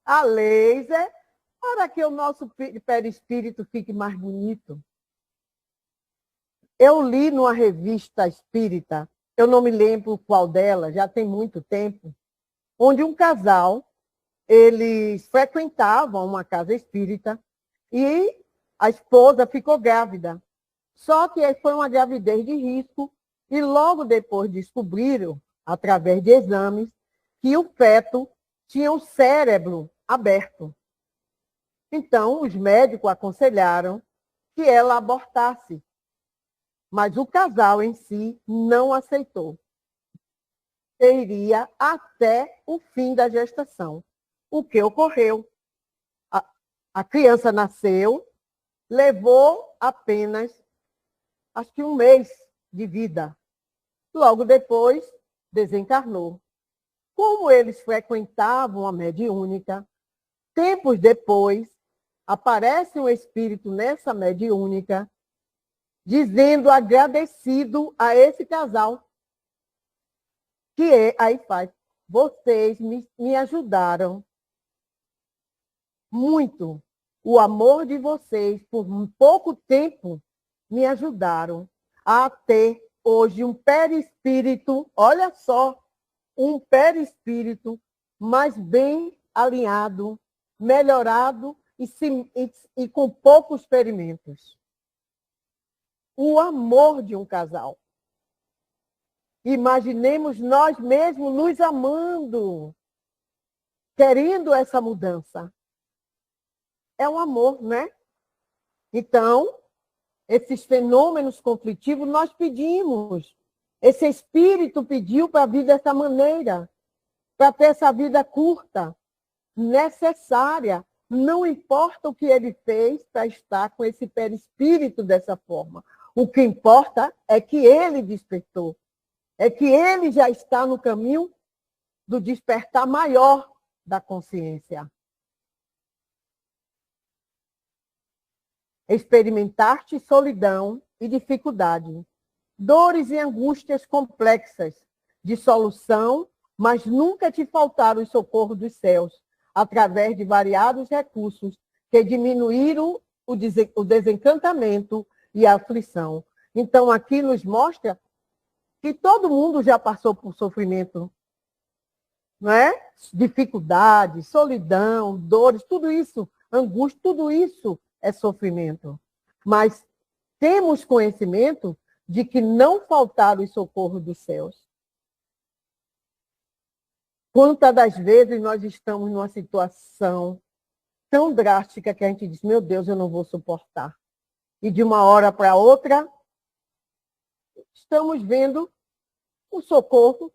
A laser, para que o nosso perispírito fique mais bonito. Eu li numa revista espírita, eu não me lembro qual dela, já tem muito tempo, onde um casal, eles frequentavam uma casa espírita e a esposa ficou grávida. Só que foi uma gravidez de risco e logo depois descobriram, através de exames, que o feto tinha o cérebro aberto. Então, os médicos aconselharam que ela abortasse. Mas o casal em si não aceitou. Iria até o fim da gestação. O que ocorreu? A criança nasceu, levou apenas, acho que 1 mês de vida. Logo depois, desencarnou. Como eles frequentavam a mediúnica, tempos depois, aparece um espírito nessa mediúnica, dizendo agradecido a esse casal, que aí faz, vocês me ajudaram muito. O amor de vocês, por pouco tempo, me ajudaram a ter hoje um perispírito, olha só, um perispírito mais bem alinhado, melhorado e com poucos ferimentos. O amor de um casal. Imaginemos nós mesmos nos amando, querendo essa mudança. É um amor, né? Então, esses fenômenos conflitivos, nós pedimos. Esse espírito pediu para vir dessa maneira, para ter essa vida curta, necessária. Não importa o que ele fez para estar com esse perispírito dessa forma. O que importa é que ele despertou. É que ele já está no caminho do despertar maior da consciência. Experimentaste solidão e dificuldade, dores e angústias complexas de solução, mas nunca te faltaram o socorro dos céus, através de variados recursos que diminuíram o desencantamento e a aflição. Então, aqui nos mostra que todo mundo já passou por sofrimento, não é? Dificuldade, solidão, dores, tudo isso, angústia, tudo isso é sofrimento. Mas temos conhecimento de que não faltaram o socorro dos céus. Quantas das vezes nós estamos numa situação tão drástica que a gente diz, meu Deus, eu não vou suportar. E de uma hora para outra, estamos vendo o socorro.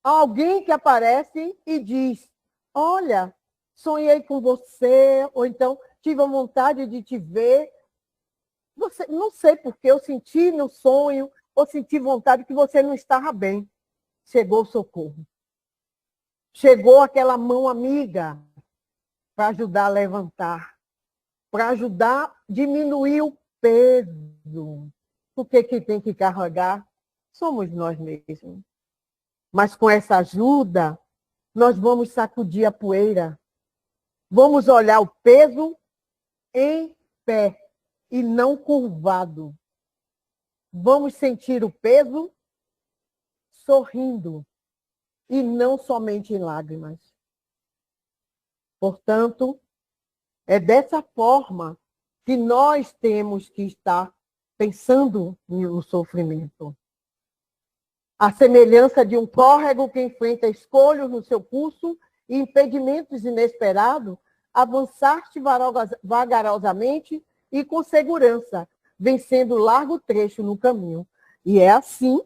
Alguém que aparece e diz, olha, sonhei com você, ou então tive a vontade de te ver. Você, não sei porque eu senti no sonho, ou senti vontade que você não estava bem. Chegou o socorro. Chegou aquela mão amiga para ajudar a levantar, para ajudar a diminuir o peso. Porque quem tem que carregar somos nós mesmos. Mas com essa ajuda, nós vamos sacudir a poeira. Vamos olhar o peso em pé e não curvado. Vamos sentir o peso sorrindo e não somente em lágrimas. Portanto, é dessa forma que nós temos que estar pensando no sofrimento. A semelhança de um córrego que enfrenta escolhos no seu curso e impedimentos inesperados, avançaste vagarosamente e com segurança, vencendo largo trecho no caminho. E é assim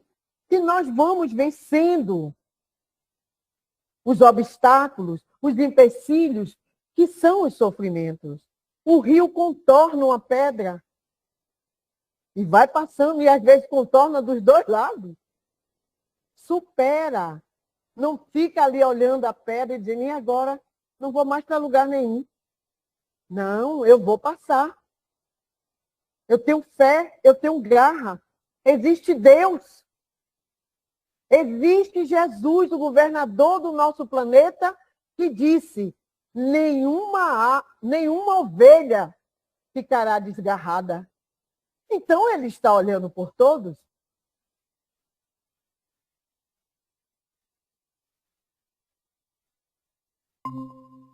que nós vamos vencendo os obstáculos, os empecilhos, que são os sofrimentos. O rio contorna uma pedra e vai passando, e às vezes contorna dos dois lados. Supera. Não fica ali olhando a pedra e dizendo, e agora? Não vou mais para lugar nenhum. Não, eu vou passar. Eu tenho fé, eu tenho garra. Existe Deus. Existe Jesus, o governador do nosso planeta, que disse, nenhuma ovelha ficará desgarrada. Então, ele está olhando por todos.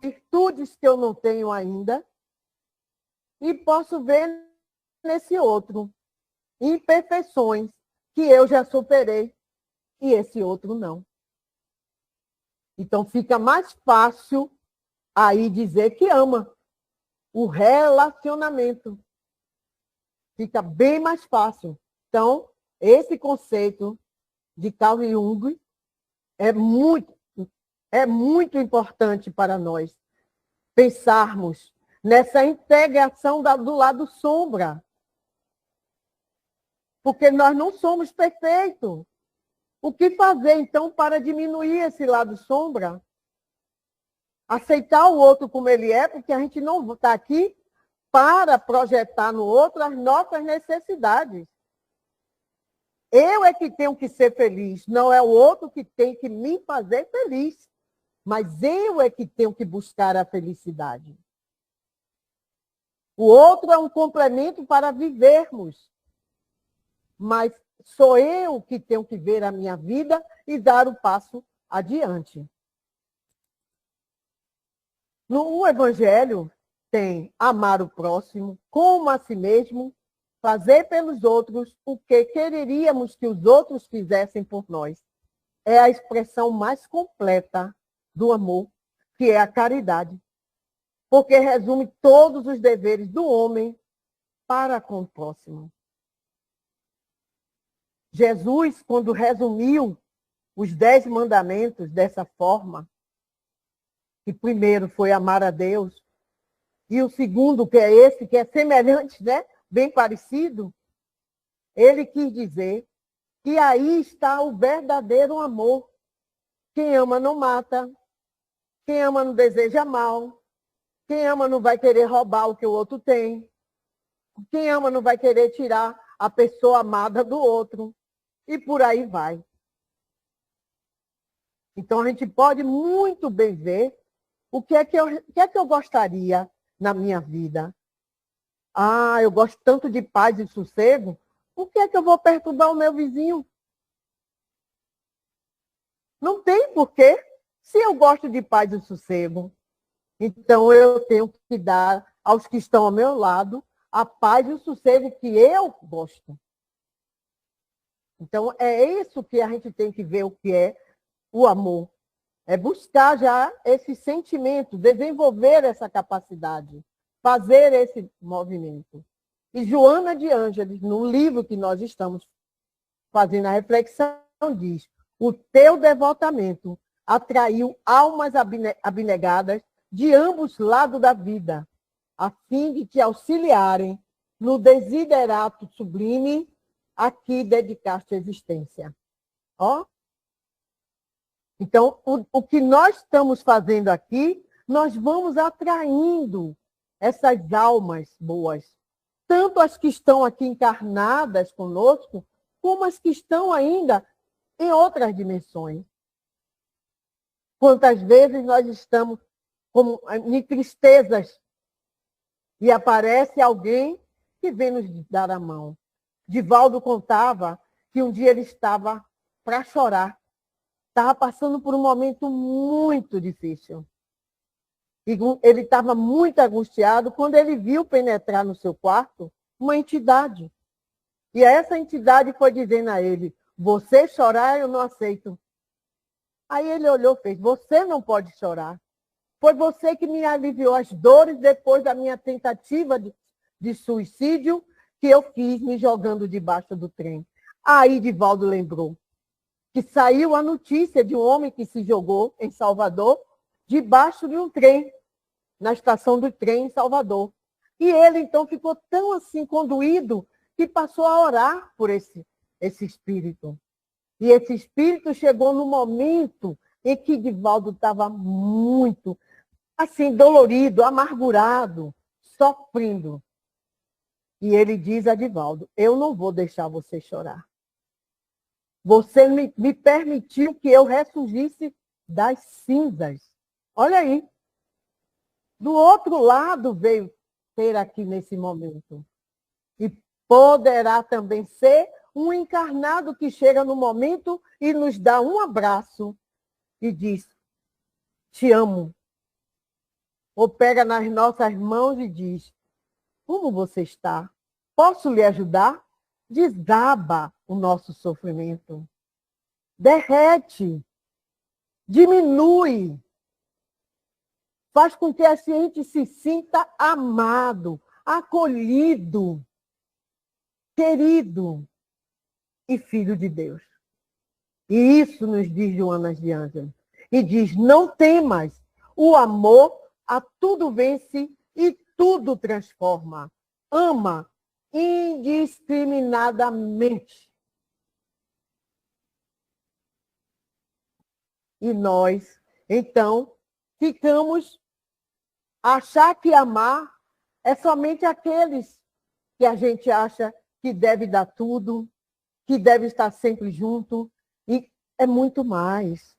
Virtudes que eu não tenho ainda e posso ver nesse outro imperfeições que eu já superei e esse outro não. Então fica mais fácil aí dizer que ama. O relacionamento fica bem mais fácil. Então, esse conceito de Carl Jung é muito importante para nós pensarmos nessa integração do lado sombra. Porque nós não somos perfeitos. O que fazer, então, para diminuir esse lado sombra? Aceitar o outro como ele é, porque a gente não está aqui para projetar no outro as nossas necessidades. Eu é que tenho que ser feliz, não é o outro que tem que me fazer feliz. Mas eu é que tenho que buscar a felicidade. O outro é um complemento para vivermos. Mas sou eu que tenho que ver a minha vida e dar o passo adiante. No Evangelho tem amar o próximo como a si mesmo, fazer pelos outros o que quereríamos que os outros fizessem por nós. É a expressão mais completa do amor, que é a caridade, porque resume todos os deveres do homem para com o próximo. Jesus, quando resumiu os 10 mandamentos dessa forma, que primeiro foi amar a Deus, e o segundo, que é esse, que é semelhante, né? Bem parecido, ele quis dizer que aí está o verdadeiro amor. Quem ama não mata, quem ama não deseja mal, quem ama não vai querer roubar o que o outro tem, quem ama não vai querer tirar a pessoa amada do outro, e por aí vai. Então a gente pode muito bem ver o que é que eu gostaria na minha vida. Ah, eu gosto tanto de paz e sossego, por que é que eu vou perturbar o meu vizinho? Não tem porquê. Se eu gosto de paz e sossego, então eu tenho que dar aos que estão ao meu lado a paz e o sossego que eu gosto. Então é isso que a gente tem que ver o que é o amor. É buscar já esse sentimento, desenvolver essa capacidade, fazer esse movimento. E Joana de Ângeles, no livro que nós estamos fazendo a reflexão, diz: o teu devotamento atraiu almas abnegadas de ambos lados da vida, a fim de te auxiliarem no desiderato sublime a que dedicaste a existência. Ó. Então, o que nós estamos fazendo aqui, nós vamos atraindo essas almas boas, tanto as que estão aqui encarnadas conosco, como as que estão ainda em outras dimensões. Quantas vezes nós estamos como em tristezas e aparece alguém que vem nos dar a mão. Divaldo contava que um dia ele estava para chorar. Estava passando por um momento muito difícil. E ele estava muito angustiado quando ele viu penetrar no seu quarto uma entidade. E essa entidade foi dizendo a ele: você chorar, eu não aceito. Aí ele olhou e fez: você não pode chorar. Foi você que me aliviou as dores depois da minha tentativa de suicídio que eu fiz me jogando debaixo do trem. Aí Divaldo lembrou que saiu a notícia de um homem que se jogou em Salvador debaixo de um trem, na estação do trem em Salvador. E ele, então, ficou tão assim conduído que passou a orar por esse espírito. E esse espírito chegou no momento em que Divaldo estava muito, assim, dolorido, amargurado, sofrendo. E ele diz a Divaldo: eu não vou deixar você chorar. Você me permitiu que eu ressurgisse das cinzas. Olha aí. Do outro lado veio ter aqui nesse momento. E poderá também ser um encarnado que chega no momento e nos dá um abraço e diz: te amo. Ou pega nas nossas mãos e diz: como você está? Posso lhe ajudar? Desaba o nosso sofrimento. Derrete. Diminui. Faz com que a gente se sinta amado, acolhido, querido e filho de Deus. E isso nos diz Joana de Ângeles. E diz: não temas, o amor a tudo vence e tudo transforma. Ama indiscriminadamente. E nós, então, ficamos a achar que amar é somente aqueles que a gente acha que deve dar tudo, que deve estar sempre junto. E é muito mais.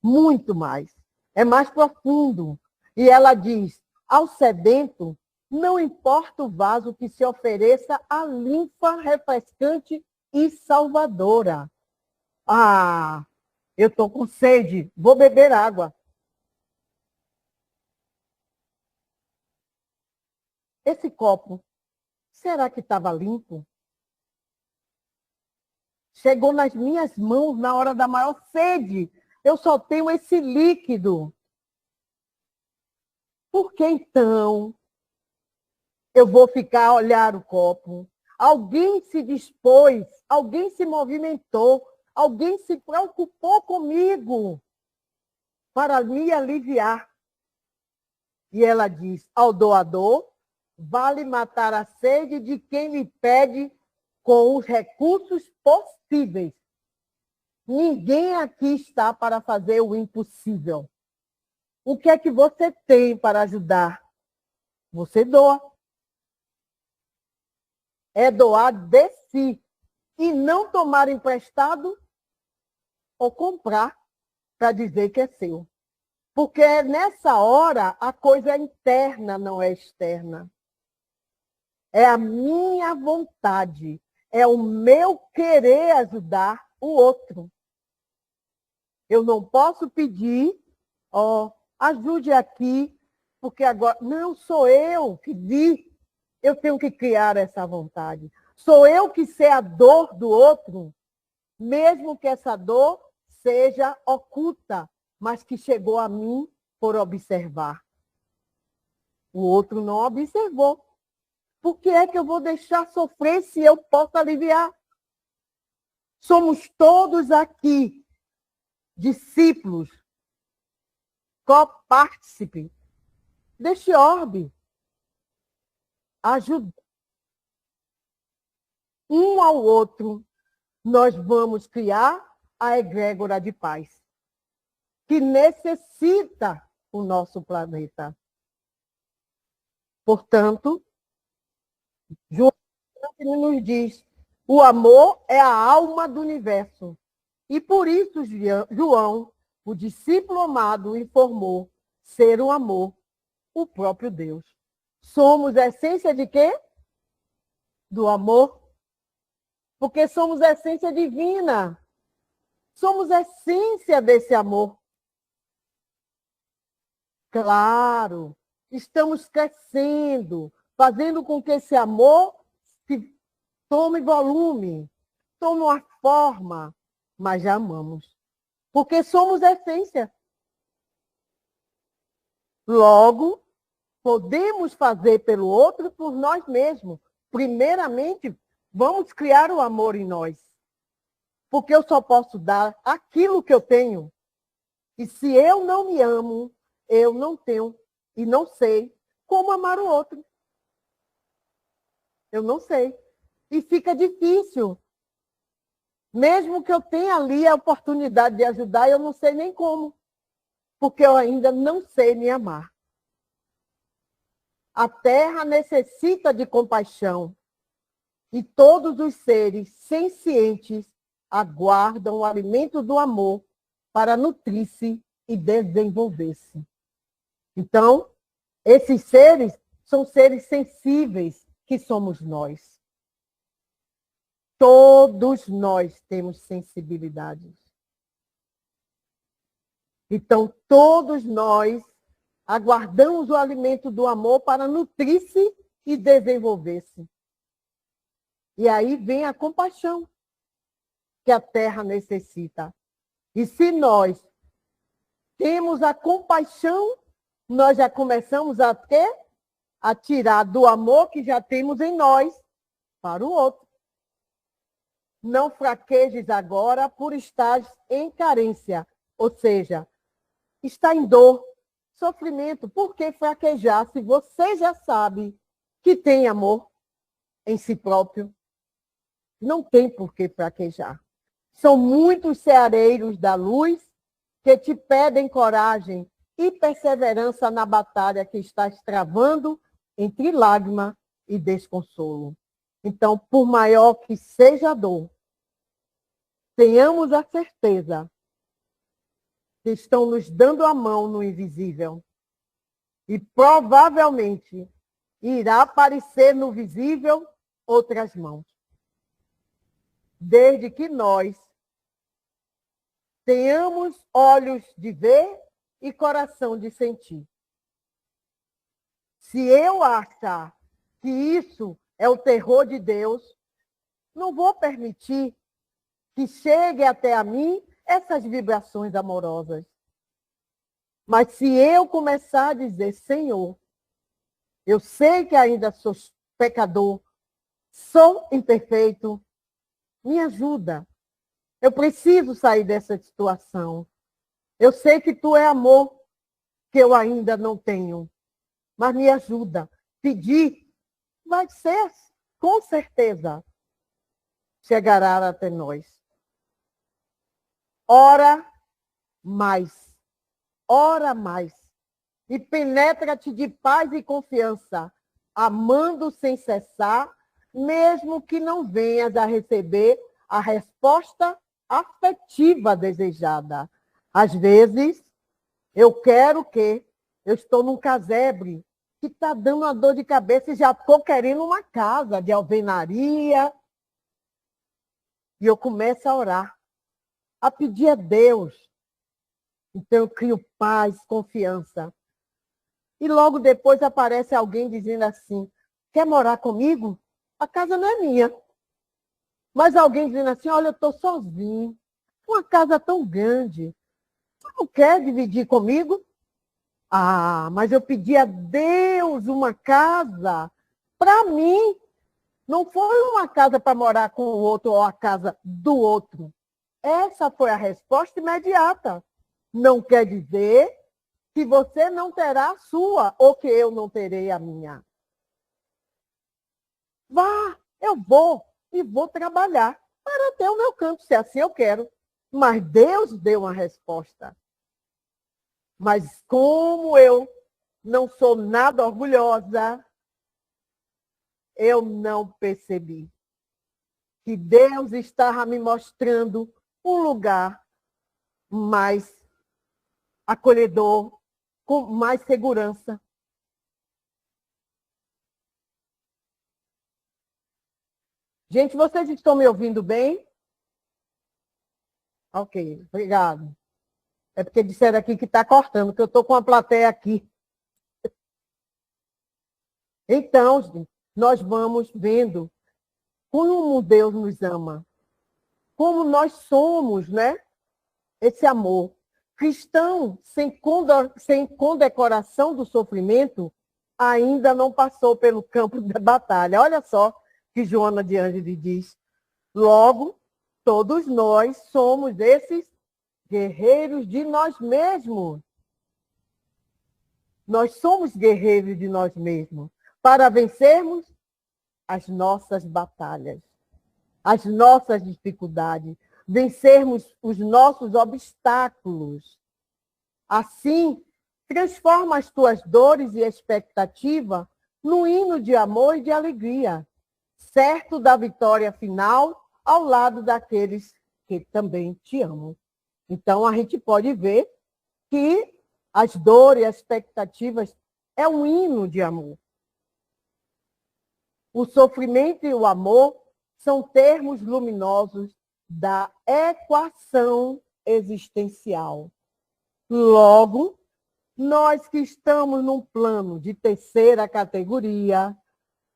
Muito mais. É mais profundo. E ela diz: ao sedento, Não importa o vaso que se ofereça a linfa refrescante e salvadora. Ah, eu estou com sede, vou beber água. Esse copo, será que estava limpo? Chegou nas minhas mãos na hora da maior sede. Eu só tenho esse líquido. Por que então eu vou ficar a olhar o copo? Alguém se dispôs, alguém se movimentou, alguém se preocupou comigo para me aliviar. E ela diz, ao doador, vale matar a sede de quem lhe pede com os recursos possíveis. Ninguém aqui está para fazer o impossível. O que é que você tem para ajudar? Você doa. É doar de si. E não tomar emprestado ou comprar para dizer que é seu. Porque nessa hora a coisa é interna, não é externa. É a minha vontade. É o meu querer ajudar o outro. Eu não posso pedir, ajude aqui, porque agora... Não, sou eu que vi. Eu tenho que criar essa vontade. Sou eu que sei a dor do outro, mesmo que essa dor seja oculta, mas que chegou a mim por observar. O outro não observou. Por que é que eu vou deixar sofrer se eu posso aliviar? Somos todos aqui discípulos, copartícipe deste orbe. Ajuda um ao outro, nós vamos criar a egrégora de paz, que necessita o nosso planeta. Portanto, João nos diz, o amor é a alma do universo. E por isso, João, o discípulo amado, informou ser o amor, o próprio Deus. Somos a essência de quê? Do amor. Porque somos a essência divina. Somos a essência desse amor. Claro, estamos crescendo, fazendo com que esse amor tome volume, tome uma forma, mas já amamos. Porque somos a essência. Logo, podemos fazer pelo outro por nós mesmos. Primeiramente, vamos criar o amor em nós. Porque eu só posso dar aquilo que eu tenho. E se eu não me amo, eu não tenho e não sei como amar o outro. Eu não sei. E fica difícil. Mesmo que eu tenha ali a oportunidade de ajudar, eu não sei nem como. Porque eu ainda não sei me amar. A Terra necessita de compaixão. E todos os seres sencientes aguardam o alimento do amor para nutrir-se e desenvolver-se. Então, esses seres são seres sensíveis que somos nós. Todos nós temos sensibilidades. Então, todos nós aguardamos o alimento do amor para nutrir-se e desenvolver-se. E aí vem a compaixão que a Terra necessita. E se nós temos a compaixão, nós já começamos a ter, a tirar do amor que já temos em nós para o outro. Não fraquejes agora por estar em carência, ou seja, está em dor, sofrimento. Por que fraquejar se você já sabe que tem amor em si próprio? Não tem por que fraquejar. São muitos ceareiros da luz que te pedem coragem e perseverança na batalha que estás travando entre lágrima e desconsolo. Então, por maior que seja a dor, tenhamos a certeza que estão nos dando a mão no invisível. E provavelmente irá aparecer no visível outras mãos. Desde que nós tenhamos olhos de ver e coração de sentir. Se eu achar que isso é o terror de Deus, não vou permitir que chegue até a mim essas vibrações amorosas. Mas se eu começar a dizer, Senhor, eu sei que ainda sou pecador, sou imperfeito, me ajuda. Eu preciso sair dessa situação. Eu sei que tu é amor, que eu ainda não tenho, mas me ajuda. Pedir vai ser, com certeza, chegará até nós. Ora mais, e penetra-te de paz e confiança, amando sem cessar, mesmo que não venhas a receber a resposta afetiva desejada. Às vezes, eu estou num casebre que está dando uma dor de cabeça e já estou querendo uma casa de alvenaria. E eu começo a orar, a pedir a Deus. Então eu crio paz, confiança. E logo depois aparece alguém dizendo assim, quer morar comigo? A casa não é minha. Mas alguém dizendo assim, olha, eu estou sozinho. Uma casa tão grande. Você não quer dividir comigo? Ah, mas eu pedi a Deus uma casa para mim. Não foi uma casa para morar com o outro ou a casa do outro. Essa foi a resposta imediata. Não quer dizer que você não terá a sua ou que eu não terei a minha. Vá, eu vou e vou trabalhar para ter o meu canto, se assim eu quero. Mas Deus deu uma resposta. Mas como eu não sou nada orgulhosa, eu não percebi que Deus estava me mostrando um lugar mais acolhedor, com mais segurança. Gente, vocês estão me ouvindo bem? Ok, obrigado. É porque disseram aqui que está cortando, que eu estou com a plateia aqui. Então, gente, nós vamos vendo como Deus nos ama, como nós somos, né? Esse amor. Cristão sem condecoração do sofrimento ainda não passou pelo campo da batalha. Olha só que Joana de Ângeles diz. Logo, todos nós somos esses guerreiros de nós mesmos. Nós somos guerreiros de nós mesmos para vencermos as nossas batalhas, as nossas dificuldades, vencermos os nossos obstáculos. Assim, transforma as tuas dores e expectativa num hino de amor e de alegria, certo da vitória final ao lado daqueles que também te amam. Então, a gente pode ver que as dores e as expectativas é um hino de amor. O sofrimento e o amor são termos luminosos da equação existencial. Logo, nós que estamos num plano de terceira categoria,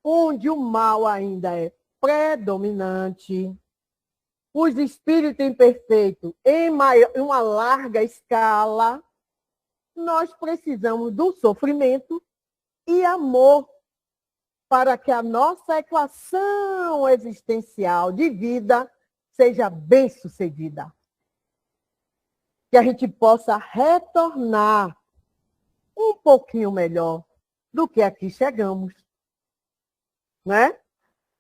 onde o mal ainda é predominante, os espíritos imperfeitos em uma larga escala, nós precisamos do sofrimento e amor para que a nossa equação existencial de vida seja bem-sucedida. Que a gente possa retornar um pouquinho melhor do que aqui chegamos. Né?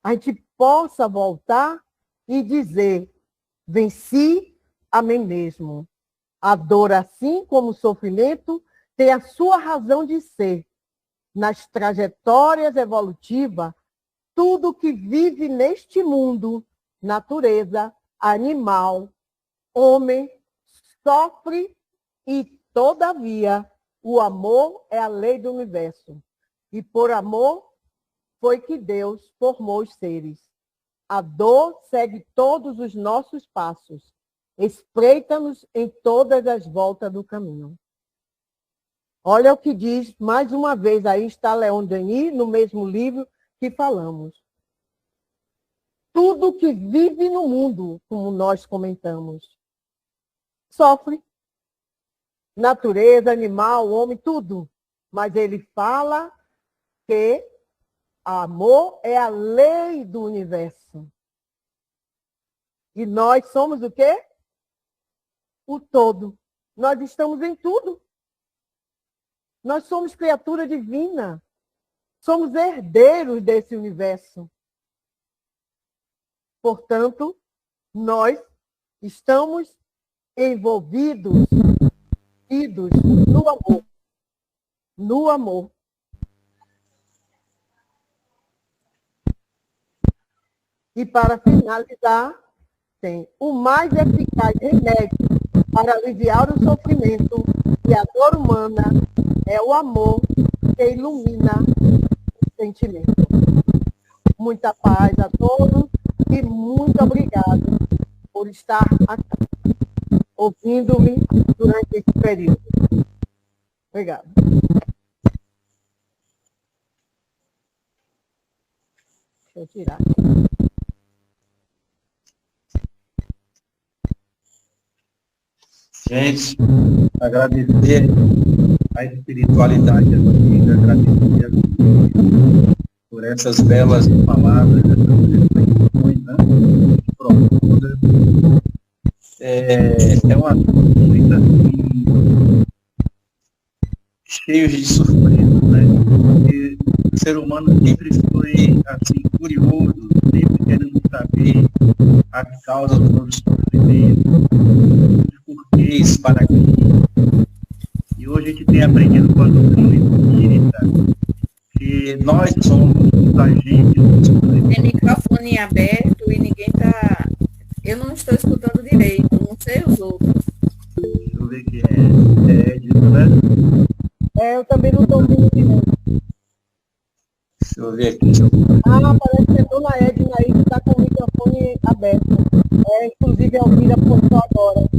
A gente possa voltar e dizer, venci a mim mesmo. A dor, assim como o sofrimento, tem a sua razão de ser. Nas trajetórias evolutivas, tudo que vive neste mundo, natureza, animal, homem, sofre e, todavia, o amor é a lei do universo. E por amor, foi que Deus formou os seres. A dor segue todos os nossos passos. Espreita-nos em todas as voltas do caminho. Olha o que diz, mais uma vez, aí está Leon Denis, no mesmo livro que falamos. Tudo que vive no mundo, como nós comentamos, sofre. Natureza, animal, homem, tudo. Mas ele fala que amor é a lei do universo. E nós somos o quê? O todo. Nós estamos em tudo. Nós somos criatura divina. Somos herdeiros desse universo. Portanto, nós estamos envolvidos no amor. No amor. E para finalizar, tem o mais eficaz remédio para aliviar o sofrimento e a dor humana é o amor que ilumina o sentimento. Muita paz a todos e muito obrigado por estar aqui, ouvindo-me durante esse período. Obrigada. Deixa eu tirar aqui. Gente, agradecer a espiritualidade amiga, agradecer a Deus por essas belas palavras, essas reflexões, né, profundas. É uma coisa assim, cheio de surpresa, né? Porque o ser humano sempre foi assim, curioso, sempre querendo saber a causa do nosso sofrimento, os porquês, para quê. E hoje a gente tem aprendido com a doutrina espírita que nós somos os agentes do sofrimento. Tem microfone aberto e ninguém está... Eu não estou escutando direito, não sei os outros. Deixa eu ver quem é Edson, né? Eu também não estou ouvindo direito. Deixa eu ver aqui. Parece que é Dona Edna aí que está com o microfone aberto. Inclusive, a Elvira postou agora.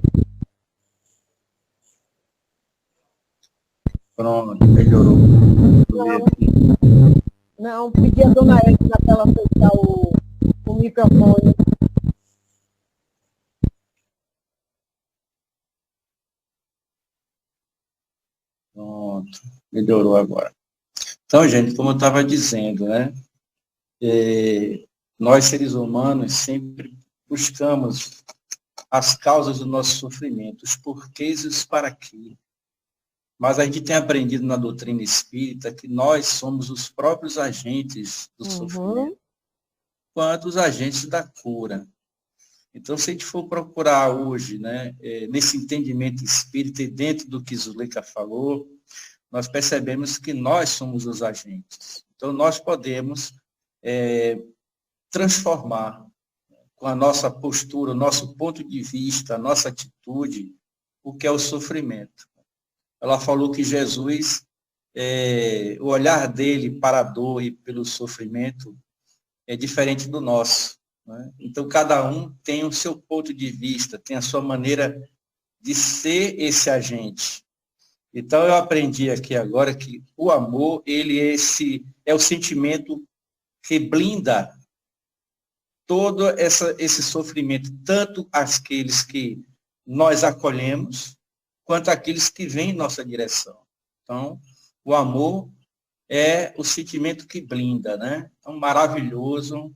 Pronto, melhorou. Não, pedi a Dona Edna para ela fechar o microfone. Pronto, melhorou agora. Então, gente, como eu estava dizendo, né? Nós, seres humanos, sempre buscamos as causas do nosso sofrimento, os porquês e os para quê. Mas a gente tem aprendido na doutrina espírita que nós somos os próprios agentes do sofrimento, quanto os agentes da cura. Então, se a gente for procurar hoje, né, nesse entendimento espírita e dentro do que Zuleika falou, nós percebemos que nós somos os agentes. Então, nós podemos transformar com a nossa postura, o nosso ponto de vista, a nossa atitude, o que é o sofrimento. Ela falou que Jesus, o olhar dele para a dor e pelo sofrimento é diferente do nosso, né? Então, cada um tem o seu ponto de vista, tem a sua maneira de ser esse agente. Então, eu aprendi aqui agora que o amor, ele é o sentimento que blinda todo esse sofrimento, tanto aqueles que nós acolhemos, quanto aqueles que vêm em nossa direção. Então, o amor é o sentimento que blinda, né? Então, maravilhoso,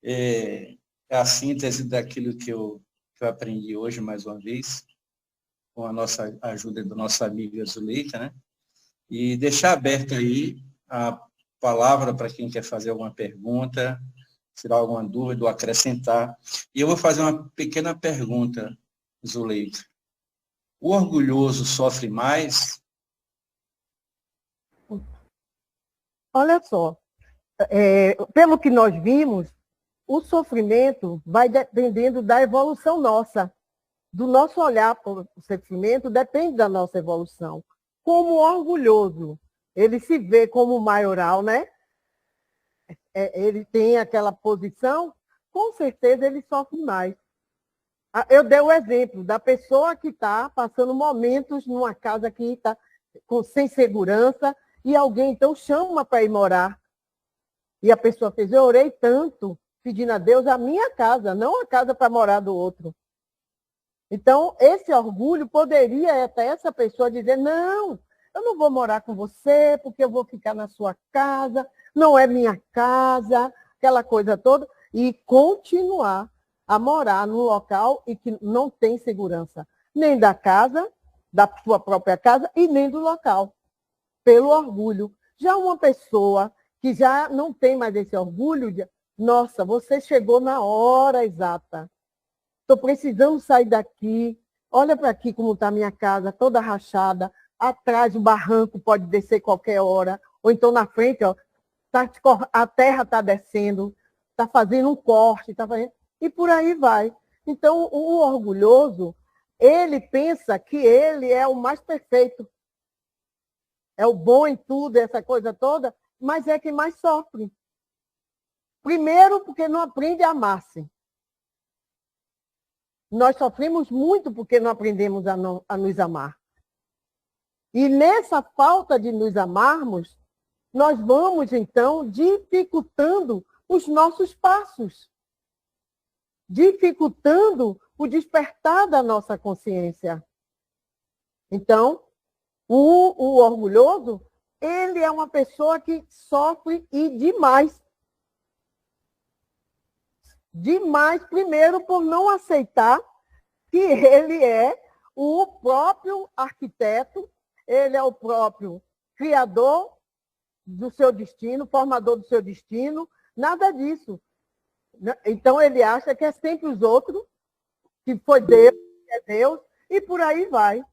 é a síntese daquilo que eu aprendi hoje, mais uma vez, com a nossa ajuda da nossa amiga Zuleika, né? E deixar aberta aí a palavra para quem quer fazer alguma pergunta, tirar alguma dúvida ou acrescentar. E eu vou fazer uma pequena pergunta, Zuleika. O orgulhoso sofre mais? Olha só, pelo que nós vimos, o sofrimento vai dependendo da evolução nossa. Do nosso olhar para o sofrimento depende da nossa evolução. Como orgulhoso, ele se vê como maioral, né? ele tem aquela posição, com certeza ele sofre mais. Eu dei o exemplo da pessoa que está passando momentos numa casa que está sem segurança e alguém então chama para ir morar. E a pessoa fez, eu orei tanto pedindo a Deus a minha casa, não a casa para morar do outro. Então, esse orgulho poderia até essa pessoa dizer, não, eu não vou morar com você porque eu vou ficar na sua casa, não é minha casa, aquela coisa toda, e continuar a morar num local e que não tem segurança, nem da casa, da sua própria casa, e nem do local, pelo orgulho. Já uma pessoa que já não tem mais esse orgulho, de, nossa, você chegou na hora exata, estou precisando sair daqui, olha para aqui como está a minha casa, toda rachada, atrás o barranco pode descer qualquer hora, ou então na frente, ó, a terra está descendo, está fazendo um corte, está fazendo... E por aí vai. Então, o orgulhoso, ele pensa que ele é o mais perfeito. É o bom em tudo, essa coisa toda, mas é quem mais sofre. Primeiro, porque não aprende a amar-se. Nós sofremos muito porque não aprendemos a nos amar. E nessa falta de nos amarmos, nós vamos, então, dificultando os nossos passos. Dificultando o despertar da nossa consciência. Então, o orgulhoso, ele é uma pessoa que sofre e demais. Demais, primeiro, por não aceitar que ele é o próprio arquiteto, ele é o próprio criador do seu destino, formador do seu destino, nada disso. Então, ele acha que é sempre os outros, que foi Deus, que é Deus, e por aí vai.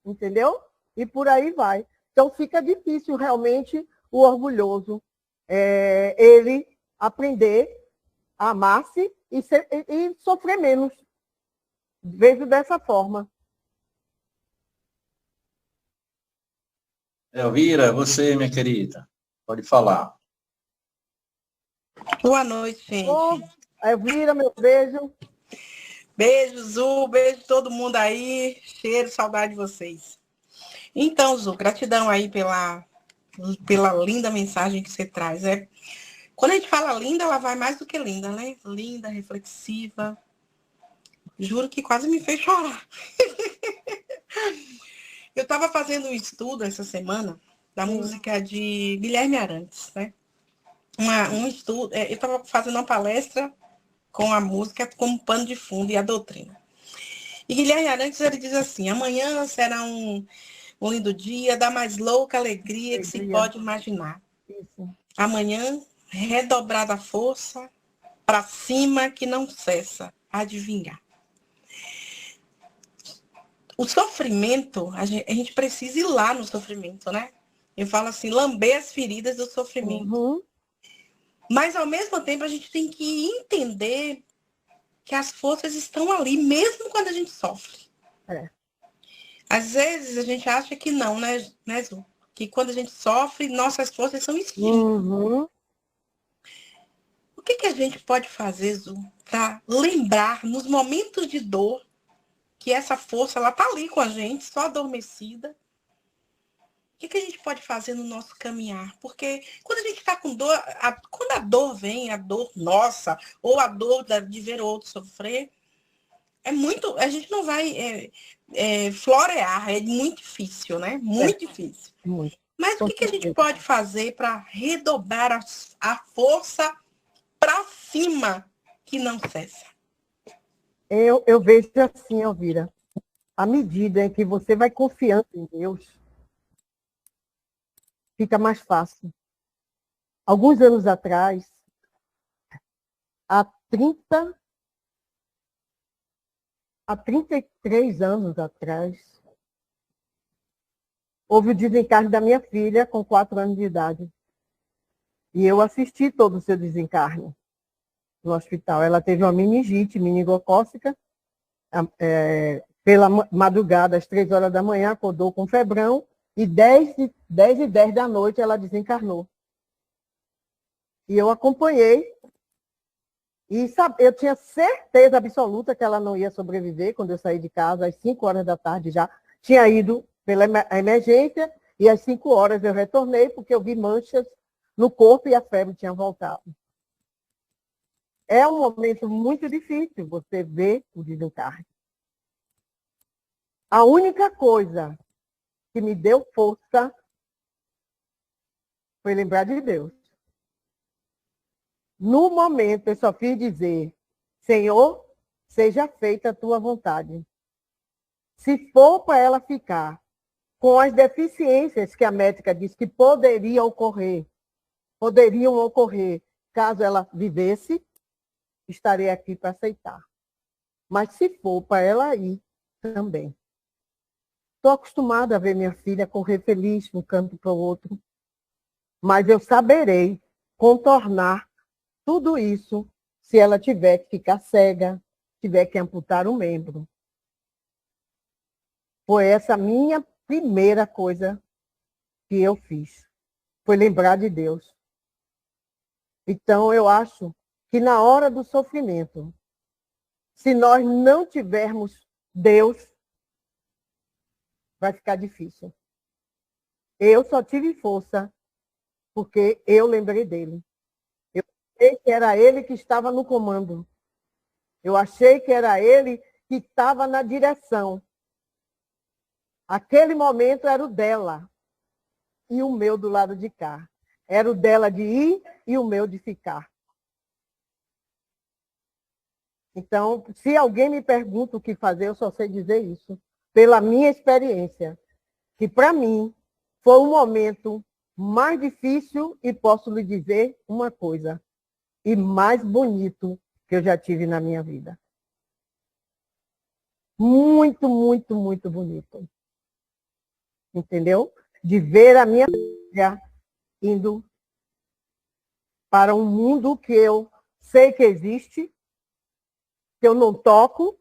Entendeu? E por aí vai. Então, fica difícil, realmente, o orgulhoso, ele aprender a amar-se e sofrer menos. Vejo dessa forma. Elvira, você, minha querida, pode falar. Boa noite, gente. Ô, Elvira, meu beijo. Beijo, Zu, beijo todo mundo aí. Cheiro, saudade de vocês. Então, Zu, gratidão aí pela linda mensagem que você traz. Quando a gente fala linda, ela vai mais do que linda, né? Linda, reflexiva. Juro que quase me fez chorar. Eu estava fazendo um estudo essa semana da música de Guilherme Arantes, né? Um estudo, eu estava fazendo uma palestra com a música como pano de fundo e a doutrina. E Guilherme Arantes, ele diz assim, amanhã será um lindo dia da mais louca alegria que se pode imaginar. Isso. Amanhã, redobrada a força, para cima que não cessa, adivinhar. O sofrimento, a gente precisa ir lá no sofrimento, né? Eu falo assim, lamber as feridas do sofrimento. Uhum. Mas, ao mesmo tempo, a gente tem que entender que as forças estão ali, mesmo quando a gente sofre. Às vezes, a gente acha que não, né, Zu? Que quando a gente sofre, nossas forças são extintas. Uhum. O que a gente pode fazer, Zu, para lembrar, nos momentos de dor, que essa força, ela tá ali com a gente, só adormecida? O que a gente pode fazer no nosso caminhar? Porque quando a gente está com dor, quando a dor vem, a dor nossa, ou a dor de ver o outro sofrer, a gente não vai florear, é muito difícil, né? Muito difícil. Muito. Mas o que a gente pode fazer para redobrar a força para cima que não cessa? Eu vejo assim, Elvira, à medida em que você vai confiando em Deus, fica mais fácil. Alguns anos atrás, há 33 anos atrás, houve o desencarne da minha filha com 4 anos de idade. E eu assisti todo o seu desencarne no hospital. Ela teve uma meningite meningocócica. Pela madrugada, às 3 horas da manhã, acordou com febrão. E 10 e 10 da noite ela desencarnou. E eu acompanhei. E eu tinha certeza absoluta que ela não ia sobreviver quando eu saí de casa, às 5 horas da tarde já. Tinha ido pela emergência e às 5 horas eu retornei porque eu vi manchas no corpo e a febre tinha voltado. É um momento muito difícil você ver o desencarne. A única coisa que me deu força foi lembrar de Deus. No momento, eu só fiz dizer, Senhor, seja feita a tua vontade. Se for para ela ficar com as deficiências que a médica disse que poderiam ocorrer caso ela vivesse, estarei aqui para aceitar. Mas se for para ela ir, também. Estou acostumada a ver minha filha correr feliz de um canto para o outro, mas eu saberei contornar tudo isso se ela tiver que ficar cega, tiver que amputar um membro. Foi essa minha primeira coisa que eu fiz. Foi lembrar de Deus. Então, eu acho que na hora do sofrimento, se nós não tivermos Deus, vai ficar difícil. Eu só tive força porque eu lembrei dele. Eu achei que era ele que estava no comando. Eu achei que era ele que estava na direção. Aquele momento era o dela e o meu do lado de cá. Era o dela de ir e o meu de ficar. Então, se alguém me pergunta o que fazer, eu só sei dizer isso. Pela minha experiência, que para mim foi um momento mais difícil e posso lhe dizer uma coisa, e mais bonito que eu já tive na minha vida. Muito, muito, muito bonito. Entendeu? De ver a minha filha indo para um mundo que eu sei que existe, que eu não toco,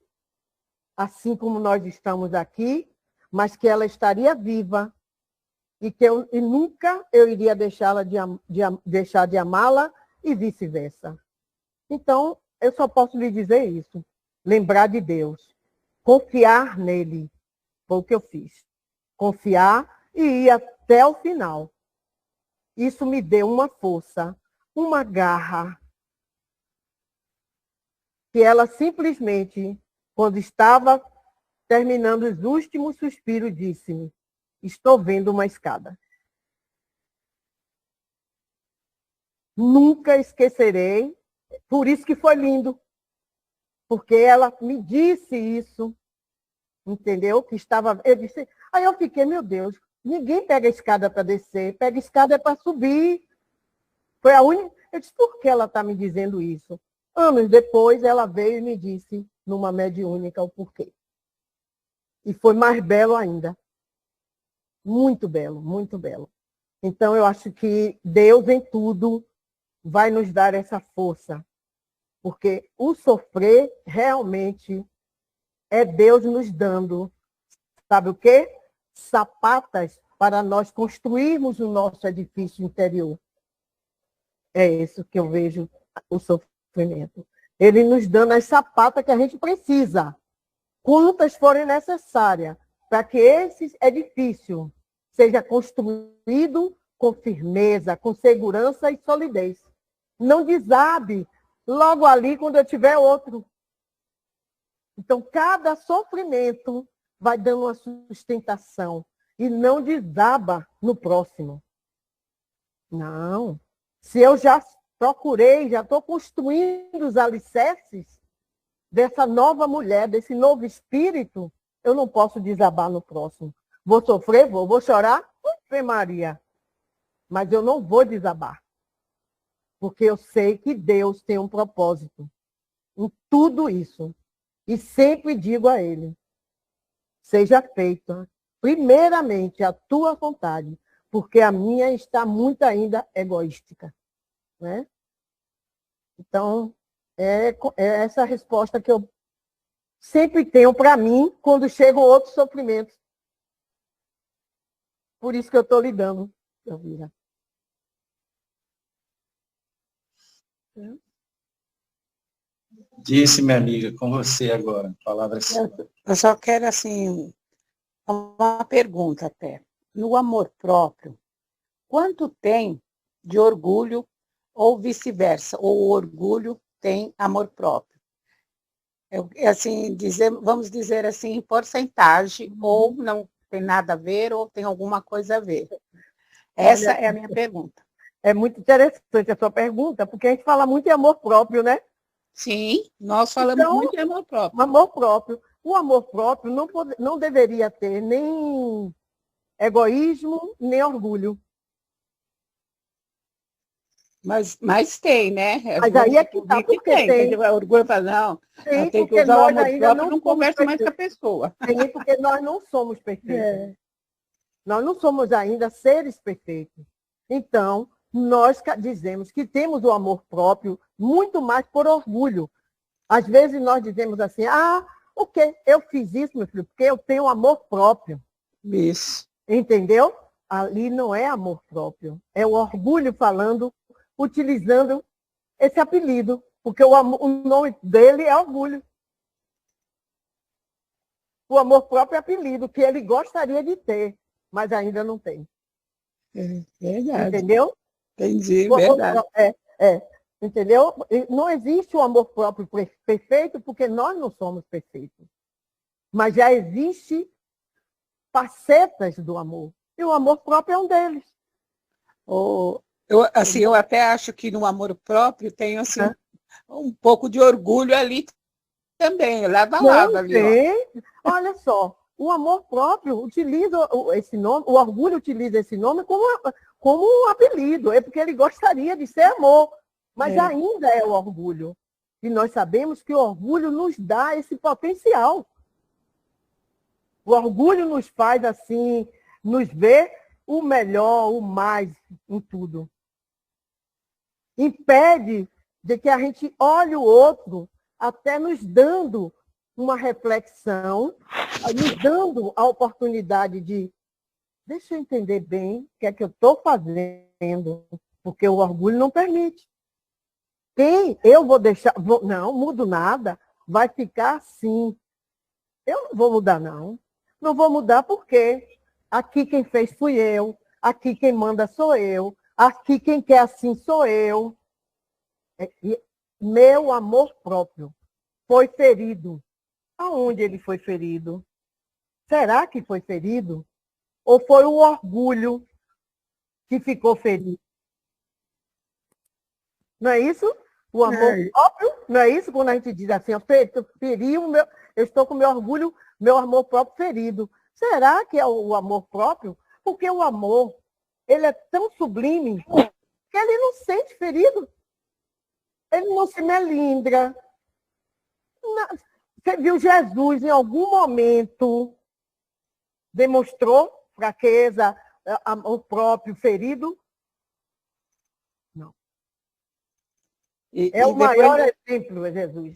assim como nós estamos aqui, mas que ela estaria viva e que nunca eu iria deixar de amá-la e vice-versa. Então, eu só posso lhe dizer isso. Lembrar de Deus. Confiar nele. Foi o que eu fiz. Confiar e ir até o final. Isso me deu uma força, uma garra, que ela simplesmente, quando estava terminando os últimos suspiros, disse-me, estou vendo uma escada. Nunca esquecerei, por isso que foi lindo, porque ela me disse isso, entendeu? Que estava, eu disse, aí eu fiquei, meu Deus, ninguém pega a escada para descer, pega a escada para subir. Foi a única. Eu disse, por que ela está me dizendo isso? Anos depois, ela veio e me disse, numa mediúnica, o porquê. E foi mais belo ainda. Muito belo, muito belo. Então, eu acho que Deus em tudo vai nos dar essa força. Porque o sofrer realmente é Deus nos dando, sabe o quê? Sapatas para nós construirmos o nosso edifício interior. É isso que eu vejo o sofrimento. Ele nos dando as sapatas que a gente precisa, quantas forem necessárias, para que esse edifício seja construído com firmeza, com segurança e solidez. Não desabe logo ali quando eu tiver outro. Então, cada sofrimento vai dando uma sustentação e não desaba no próximo. Não. Se eu já procurei, já estou construindo os alicerces dessa nova mulher, desse novo espírito, eu não posso desabar no próximo. Vou sofrer, vou chorar, Maria. Mas eu não vou desabar. Porque eu sei que Deus tem um propósito em tudo isso. E sempre digo a Ele, seja feita primeiramente a tua vontade, porque a minha está muito ainda egoística. Né? Então, é essa resposta que eu sempre tenho para mim quando chegam outros sofrimentos. Por isso que eu estou lidando, Elvira. Disse, minha amiga, com você agora. A palavra é sua. Eu só quero, assim, uma pergunta até. No amor próprio, quanto tem de orgulho ou vice-versa? Ou o orgulho tem amor próprio? Assim, vamos dizer assim, em porcentagem, ou não tem nada a ver, ou tem alguma coisa a ver. Essa é a minha pergunta. É muito interessante a sua pergunta, porque a gente fala muito em amor próprio, né? Sim, nós falamos Então, muito de amor próprio. Amor próprio. O amor próprio não deveria ter nem egoísmo, nem orgulho. Mas tem, né? Mas aí é que tá, porque tem. Orgulho fala, não, Tem, tem que porque usar o nós amor ainda próprio, não não conversa somos mais com a pessoa. Tem, porque nós não somos perfeitos. Nós não somos ainda seres perfeitos. Então, nós dizemos que temos o amor próprio muito mais por orgulho. Às vezes nós dizemos assim, o quê? Eu fiz isso, meu filho, porque eu tenho amor próprio. Isso. Entendeu? Ali não é amor próprio. É o orgulho falando, utilizando esse apelido. Porque o nome dele é orgulho. O amor próprio é apelido, que ele gostaria de ter, mas ainda não tem. É verdade. Entendeu? Entendi, verdade. Entendeu? Não existe o amor próprio perfeito, porque nós não somos perfeitos. Mas já existe facetas do amor. E o amor próprio é um deles. Eu até acho que no amor próprio tem assim, um pouco de orgulho ali também, lado a lado ali. Olha só, o amor próprio utiliza esse nome, o orgulho utiliza esse nome como um apelido, é porque ele gostaria de ser amor, mas ainda é o orgulho. E nós sabemos que o orgulho nos dá esse potencial. O orgulho nos faz assim, nos vê o melhor, o mais em tudo. Impede de que a gente olhe o outro, até nos dando uma reflexão, nos dando a oportunidade de deixa eu entender bem o que é que eu estou fazendo, porque o orgulho não permite. Quem eu vou deixar, não mudo nada, vai ficar assim. Eu não vou mudar, não. Não vou mudar porque aqui quem fez fui eu, aqui quem manda sou eu, aqui quem quer assim sou eu. Meu amor próprio foi ferido. Aonde ele foi ferido? Será que foi ferido? Ou foi o orgulho que ficou ferido? Não é isso? O amor próprio? Não é isso? Quando a gente diz assim, eu estou com meu orgulho, meu amor próprio ferido. Será que é o amor próprio? Porque o amor, ele é tão sublime que ele não se sente ferido. Ele não se melindra. Você viu Jesus em algum momento demonstrou fraqueza, amor próprio ferido? Não. O maior exemplo, é Jesus.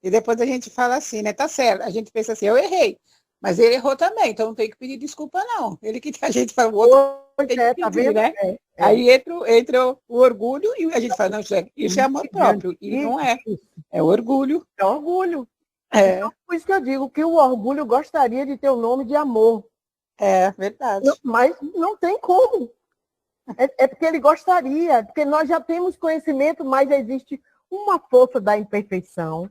E depois a gente fala assim, né? Tá certo. A gente pensa assim, eu errei. Mas ele errou também, então não tem que pedir desculpa, não. Ele que a gente fala, o outro tem que pedir, tá vendo? né? Aí entra o orgulho e a gente fala, não, isso é amor próprio. E não é. É orgulho. É orgulho. Então, por isso que eu digo que o orgulho gostaria de ter o nome de amor. É verdade. Mas não tem como. É porque ele gostaria, porque nós já temos conhecimento, mas existe uma força da imperfeição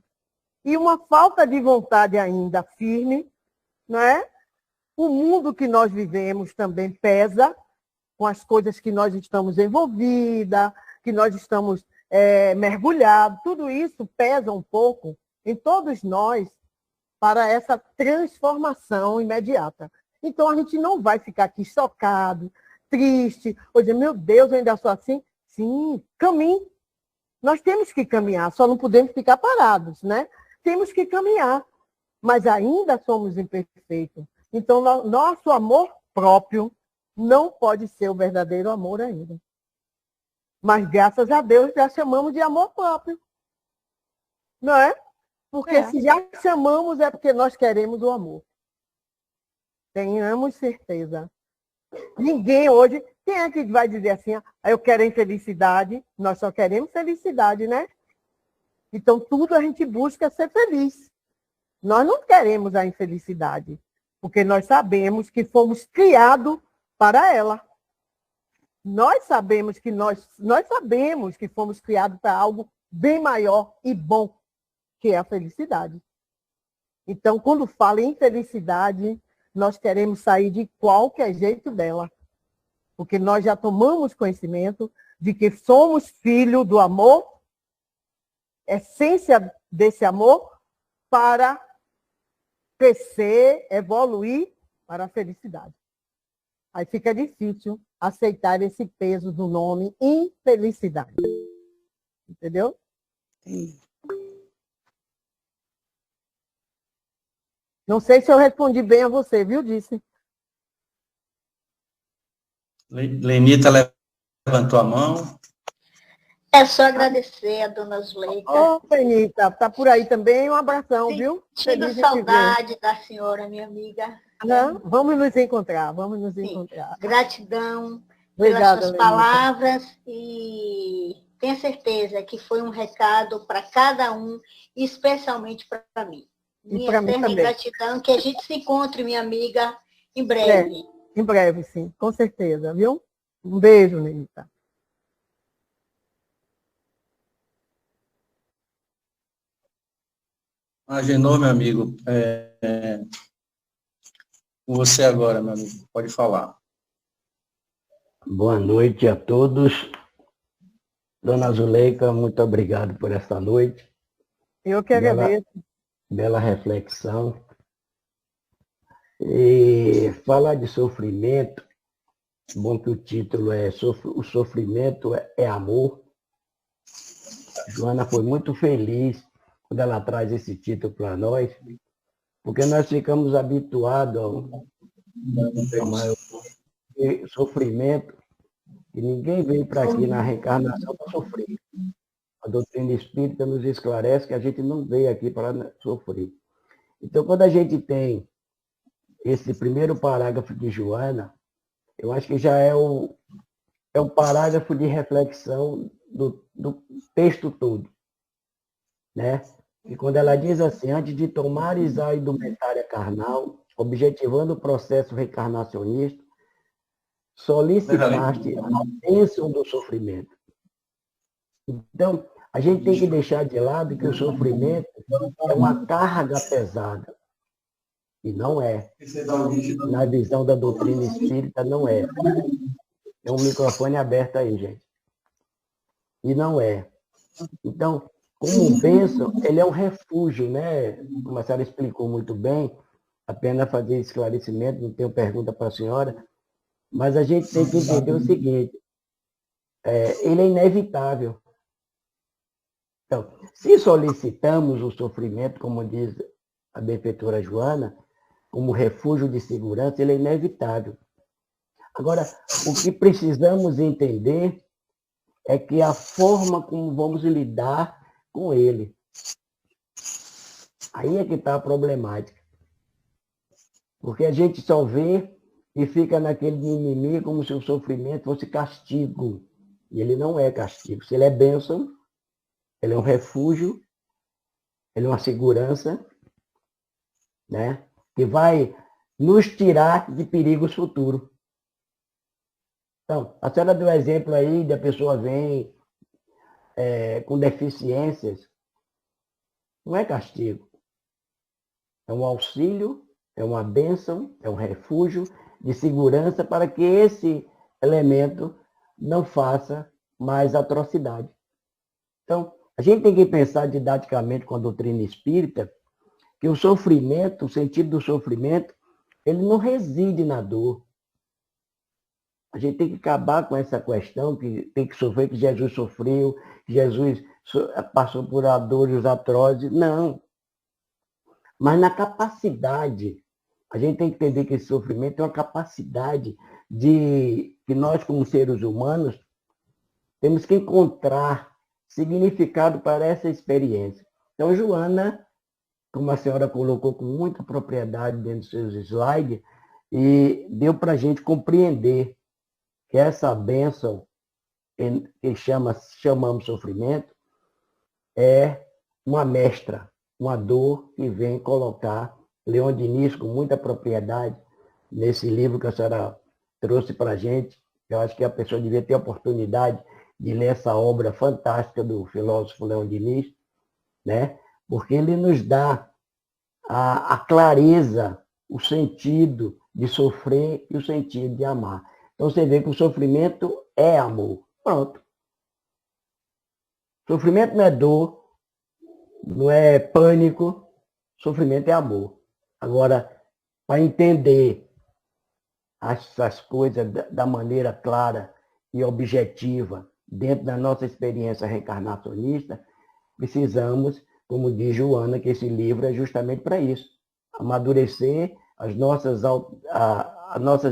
e uma falta de vontade ainda firme, não é? O mundo que nós vivemos também pesa com as coisas que nós estamos envolvidas, que nós estamos mergulhados. Tudo isso pesa um pouco em todos nós para essa transformação imediata. Então, a gente não vai ficar aqui chocado, triste, ou dizer, meu Deus, eu ainda sou assim. Sim, caminhe. Nós temos que caminhar, só não podemos ficar parados, né? Temos que caminhar, mas ainda somos imperfeitos. Então, nosso amor próprio não pode ser o verdadeiro amor ainda. Mas, graças a Deus, já chamamos de amor próprio. Não é? Porque se já chamamos é porque nós queremos o amor. Tenhamos certeza. Ninguém hoje Quem é que vai dizer assim, eu quero infelicidade? Nós só queremos felicidade, né? Então, tudo a gente busca ser feliz. Nós não queremos a infelicidade, porque nós sabemos que fomos criados para ela. Nós sabemos que fomos criados para algo bem maior e bom, que é a felicidade. Então, quando fala em felicidade, nós queremos sair de qualquer jeito dela. Porque nós já tomamos conhecimento de que somos filhos do amor, essência desse amor, para crescer, evoluir para a felicidade. Aí fica difícil aceitar esse peso do nome infelicidade. Entendeu? Sim. Não sei se eu respondi bem a você, viu, Disse? Lenita levantou a mão. É só agradecer a dona Zuleika. Ô, Benita, tá por aí também, um abração, Sim, viu? Tive Feliz de te ver. saudade da senhora, minha amiga. Vamos nos encontrar, vamos nos encontrar. Gratidão Obrigada, pelas suas Lenita. palavras e tenho certeza que foi um recado para cada um, especialmente para mim. E Minha para mim eterna também. gratidão, que a gente se encontre, minha amiga, em breve. Em breve, sim, com certeza, viu? Um beijo, Lenita. Agenor, meu amigo, com você agora, meu amigo, pode falar. Boa noite a todos. Dona Zuleika, muito obrigado por essa noite. Eu que agradeço. Bela reflexão. E falar de sofrimento, bom que o título é O Sofrimento é Amor. Joana foi muito feliz quando ela traz esse título para nós, porque nós ficamos habituados ao sofrimento, e ninguém veio para aqui na reencarnação para sofrer. A doutrina espírita nos esclarece que a gente não veio aqui para sofrer. Então, quando a gente tem esse primeiro parágrafo de Joana, eu acho que já é o parágrafo de reflexão do texto todo, né? E quando ela diz assim, antes de tomares a indumentária carnal, objetivando o processo reencarnacionista, solicitaste a bênção do sofrimento. Então, a gente tem que deixar de lado que o sofrimento é uma carga pesada. E não é. Na visão da doutrina espírita, não é. Tem um microfone aberto aí, gente. E não é. Então, como bênção, ele é um refúgio, né? Como a senhora explicou muito bem, apenas fazer esclarecimento, não tenho pergunta para a senhora, mas a gente tem que entender o seguinte, ele é inevitável. Então, se solicitamos o sofrimento, como diz a benfeitora Joana, como refúgio de segurança, ele é inevitável. Agora, o que precisamos entender é que a forma como vamos lidar com ele. Aí é que está a problemática. Porque a gente só vê e fica naquele mimimi como se o sofrimento fosse castigo. E ele não é castigo. Se ele é bênção, ele é um refúgio, ele é uma segurança, né? Que vai nos tirar de perigos futuros. Então, a senhora deu exemplo aí de a pessoa vem com deficiências. Não é castigo. É um auxílio, é uma bênção, é um refúgio de segurança para que esse elemento não faça mais atrocidade. Então, a gente tem que pensar didaticamente com a doutrina espírita que o sofrimento, o sentido do sofrimento, ele não reside na dor. A gente tem que acabar com essa questão que tem que sofrer, que Jesus sofreu, que Jesus passou por dores atrozes. Não. Mas na capacidade, a gente tem que entender que esse sofrimento é uma capacidade que nós, como seres humanos, temos que encontrar significado para essa experiência. Então, Joana, como a senhora colocou com muita propriedade dentro dos seus slides, e deu para a gente compreender que essa bênção que chamamos sofrimento é uma mestra, uma dor que vem colocar Leon Diniz com muita propriedade nesse livro que a senhora trouxe para a gente. Eu acho que a pessoa devia ter a oportunidade de ler essa obra fantástica do filósofo Leon Diniz, né? Porque ele nos dá a clareza, o sentido de sofrer e o sentido de amar. Então você vê que o sofrimento é amor. Pronto. Sofrimento não é dor, não é pânico, sofrimento é amor. Agora, para entender essas coisas da maneira clara e objetiva, dentro da nossa experiência reencarnacionista, precisamos, como diz Joana, que esse livro é justamente para isso, amadurecer as nossas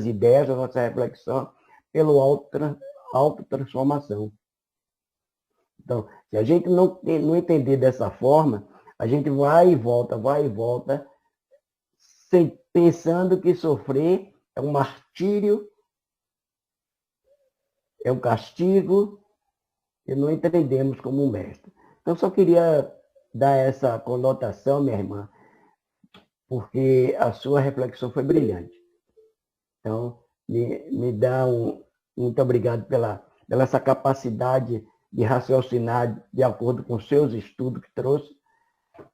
ideias, a nossa reflexão, pela autotransformação. Então, se a gente não entender dessa forma, a gente vai e volta, pensando que sofrer é um martírio, é um castigo, e não entendemos como um mestre. Então, só queria dar essa conotação, minha irmã, porque a sua reflexão foi brilhante. Então, me dá muito obrigado pela essa capacidade de raciocinar de acordo com seus estudos que trouxe,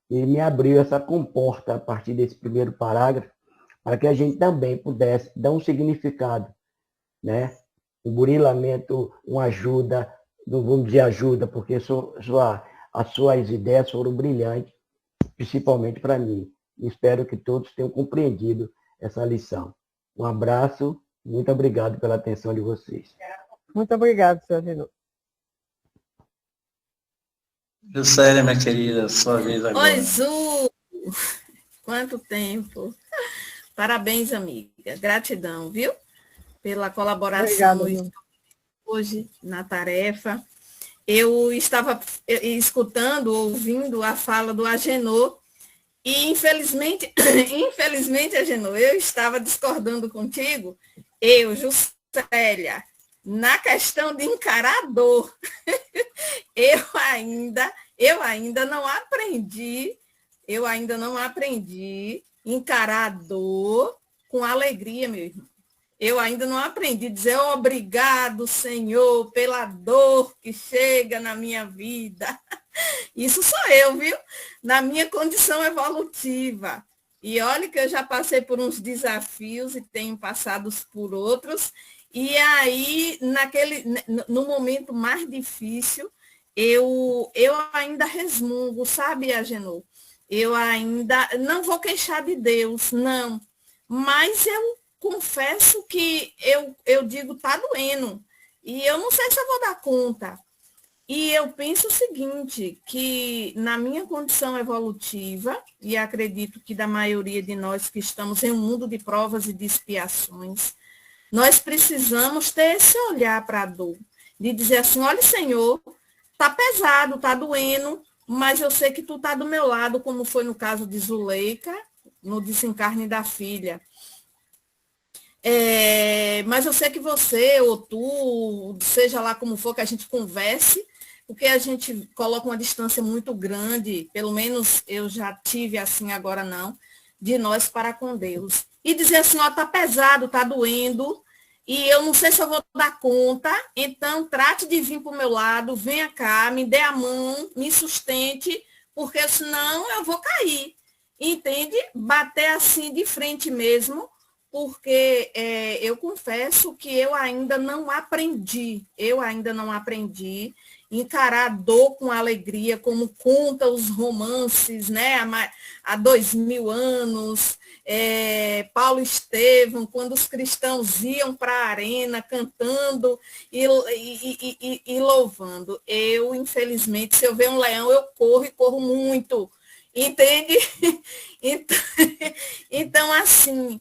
e me abriu essa comporta a partir desse primeiro parágrafo, para que a gente também pudesse dar um significado, né? Um burilamento, uma ajuda, não vamos dizer ajuda, porque as suas ideias foram brilhantes, principalmente para mim. Espero que todos tenham compreendido essa lição. Um abraço, muito obrigado pela atenção de vocês. Muito obrigado, senhor Agenor. Juscelia, minha querida, sua vez agora. Oi, Zu! Quanto tempo! Parabéns, amiga. Gratidão, viu? Pela colaboração hoje na tarefa. Eu estava escutando, ouvindo a fala do Agenor, e infelizmente, Agenor, eu estava discordando contigo, Juscelia, na questão de encarar a dor. Eu ainda não aprendi encarar a dor com alegria, meu irmão. Eu ainda não aprendi a dizer obrigado, Senhor, pela dor que chega na minha vida. Isso sou eu, viu? Na minha condição evolutiva. E olha que eu já passei por uns desafios e tenho passado por outros. E aí, no momento mais difícil, eu ainda resmungo, sabe, Agenor? Eu ainda não vou queixar de Deus, não. Mas eu confesso que eu digo, tá doendo. E eu não sei se eu vou dar conta. E eu penso o seguinte, que na minha condição evolutiva, e acredito que da maioria de nós que estamos em um mundo de provas e de expiações, nós precisamos ter esse olhar para a dor, de dizer assim, olha, Senhor, tá pesado, tá doendo, mas eu sei que tu tá do meu lado, como foi no caso de Zuleika, no desencarne da filha. Mas eu sei que você ou tu, seja lá como for que a gente converse, porque a gente coloca uma distância muito grande, pelo menos eu já tive assim, agora não, de nós para com Deus. E dizer assim, ó, tá pesado, tá doendo, e eu não sei se eu vou dar conta, então trate de vir para o meu lado, venha cá, me dê a mão, me sustente, porque senão eu vou cair. Entende? Bater assim de frente mesmo, porque eu confesso que eu ainda não aprendi encarar a dor com alegria, como conta os romances, né? Há 2000 anos, Paulo Estevão, quando os cristãos iam para a arena cantando e louvando. Eu, infelizmente, se eu ver um leão, eu corro e corro muito, entende? Então assim,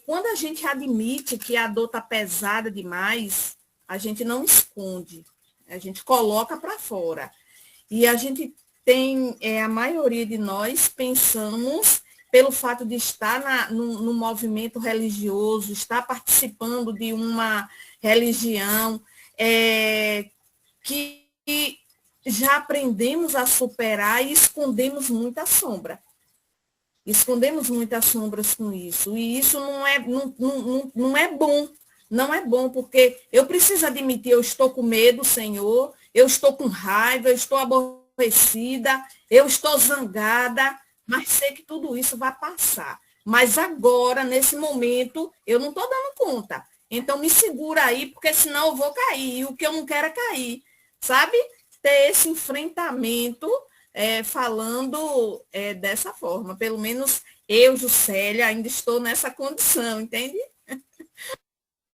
quando a gente admite que a dor está pesada demais, a gente não esconde, a gente coloca para fora. E a gente tem, a maioria de nós pensamos, pelo fato de estar no movimento religioso, estar participando de uma religião, que já aprendemos a superar e escondemos muita sombra. Escondemos muitas sombras com isso. E isso não é bom. Não é bom, porque eu preciso admitir, eu estou com medo, Senhor, eu estou com raiva, eu estou aborrecida, eu estou zangada, mas sei que tudo isso vai passar. Mas agora, nesse momento, eu não estou dando conta. Então, me segura aí, porque senão eu vou cair. E o que eu não quero é cair. Sabe? Ter esse enfrentamento falando dessa forma. Pelo menos eu, Juscelia, ainda estou nessa condição, entende?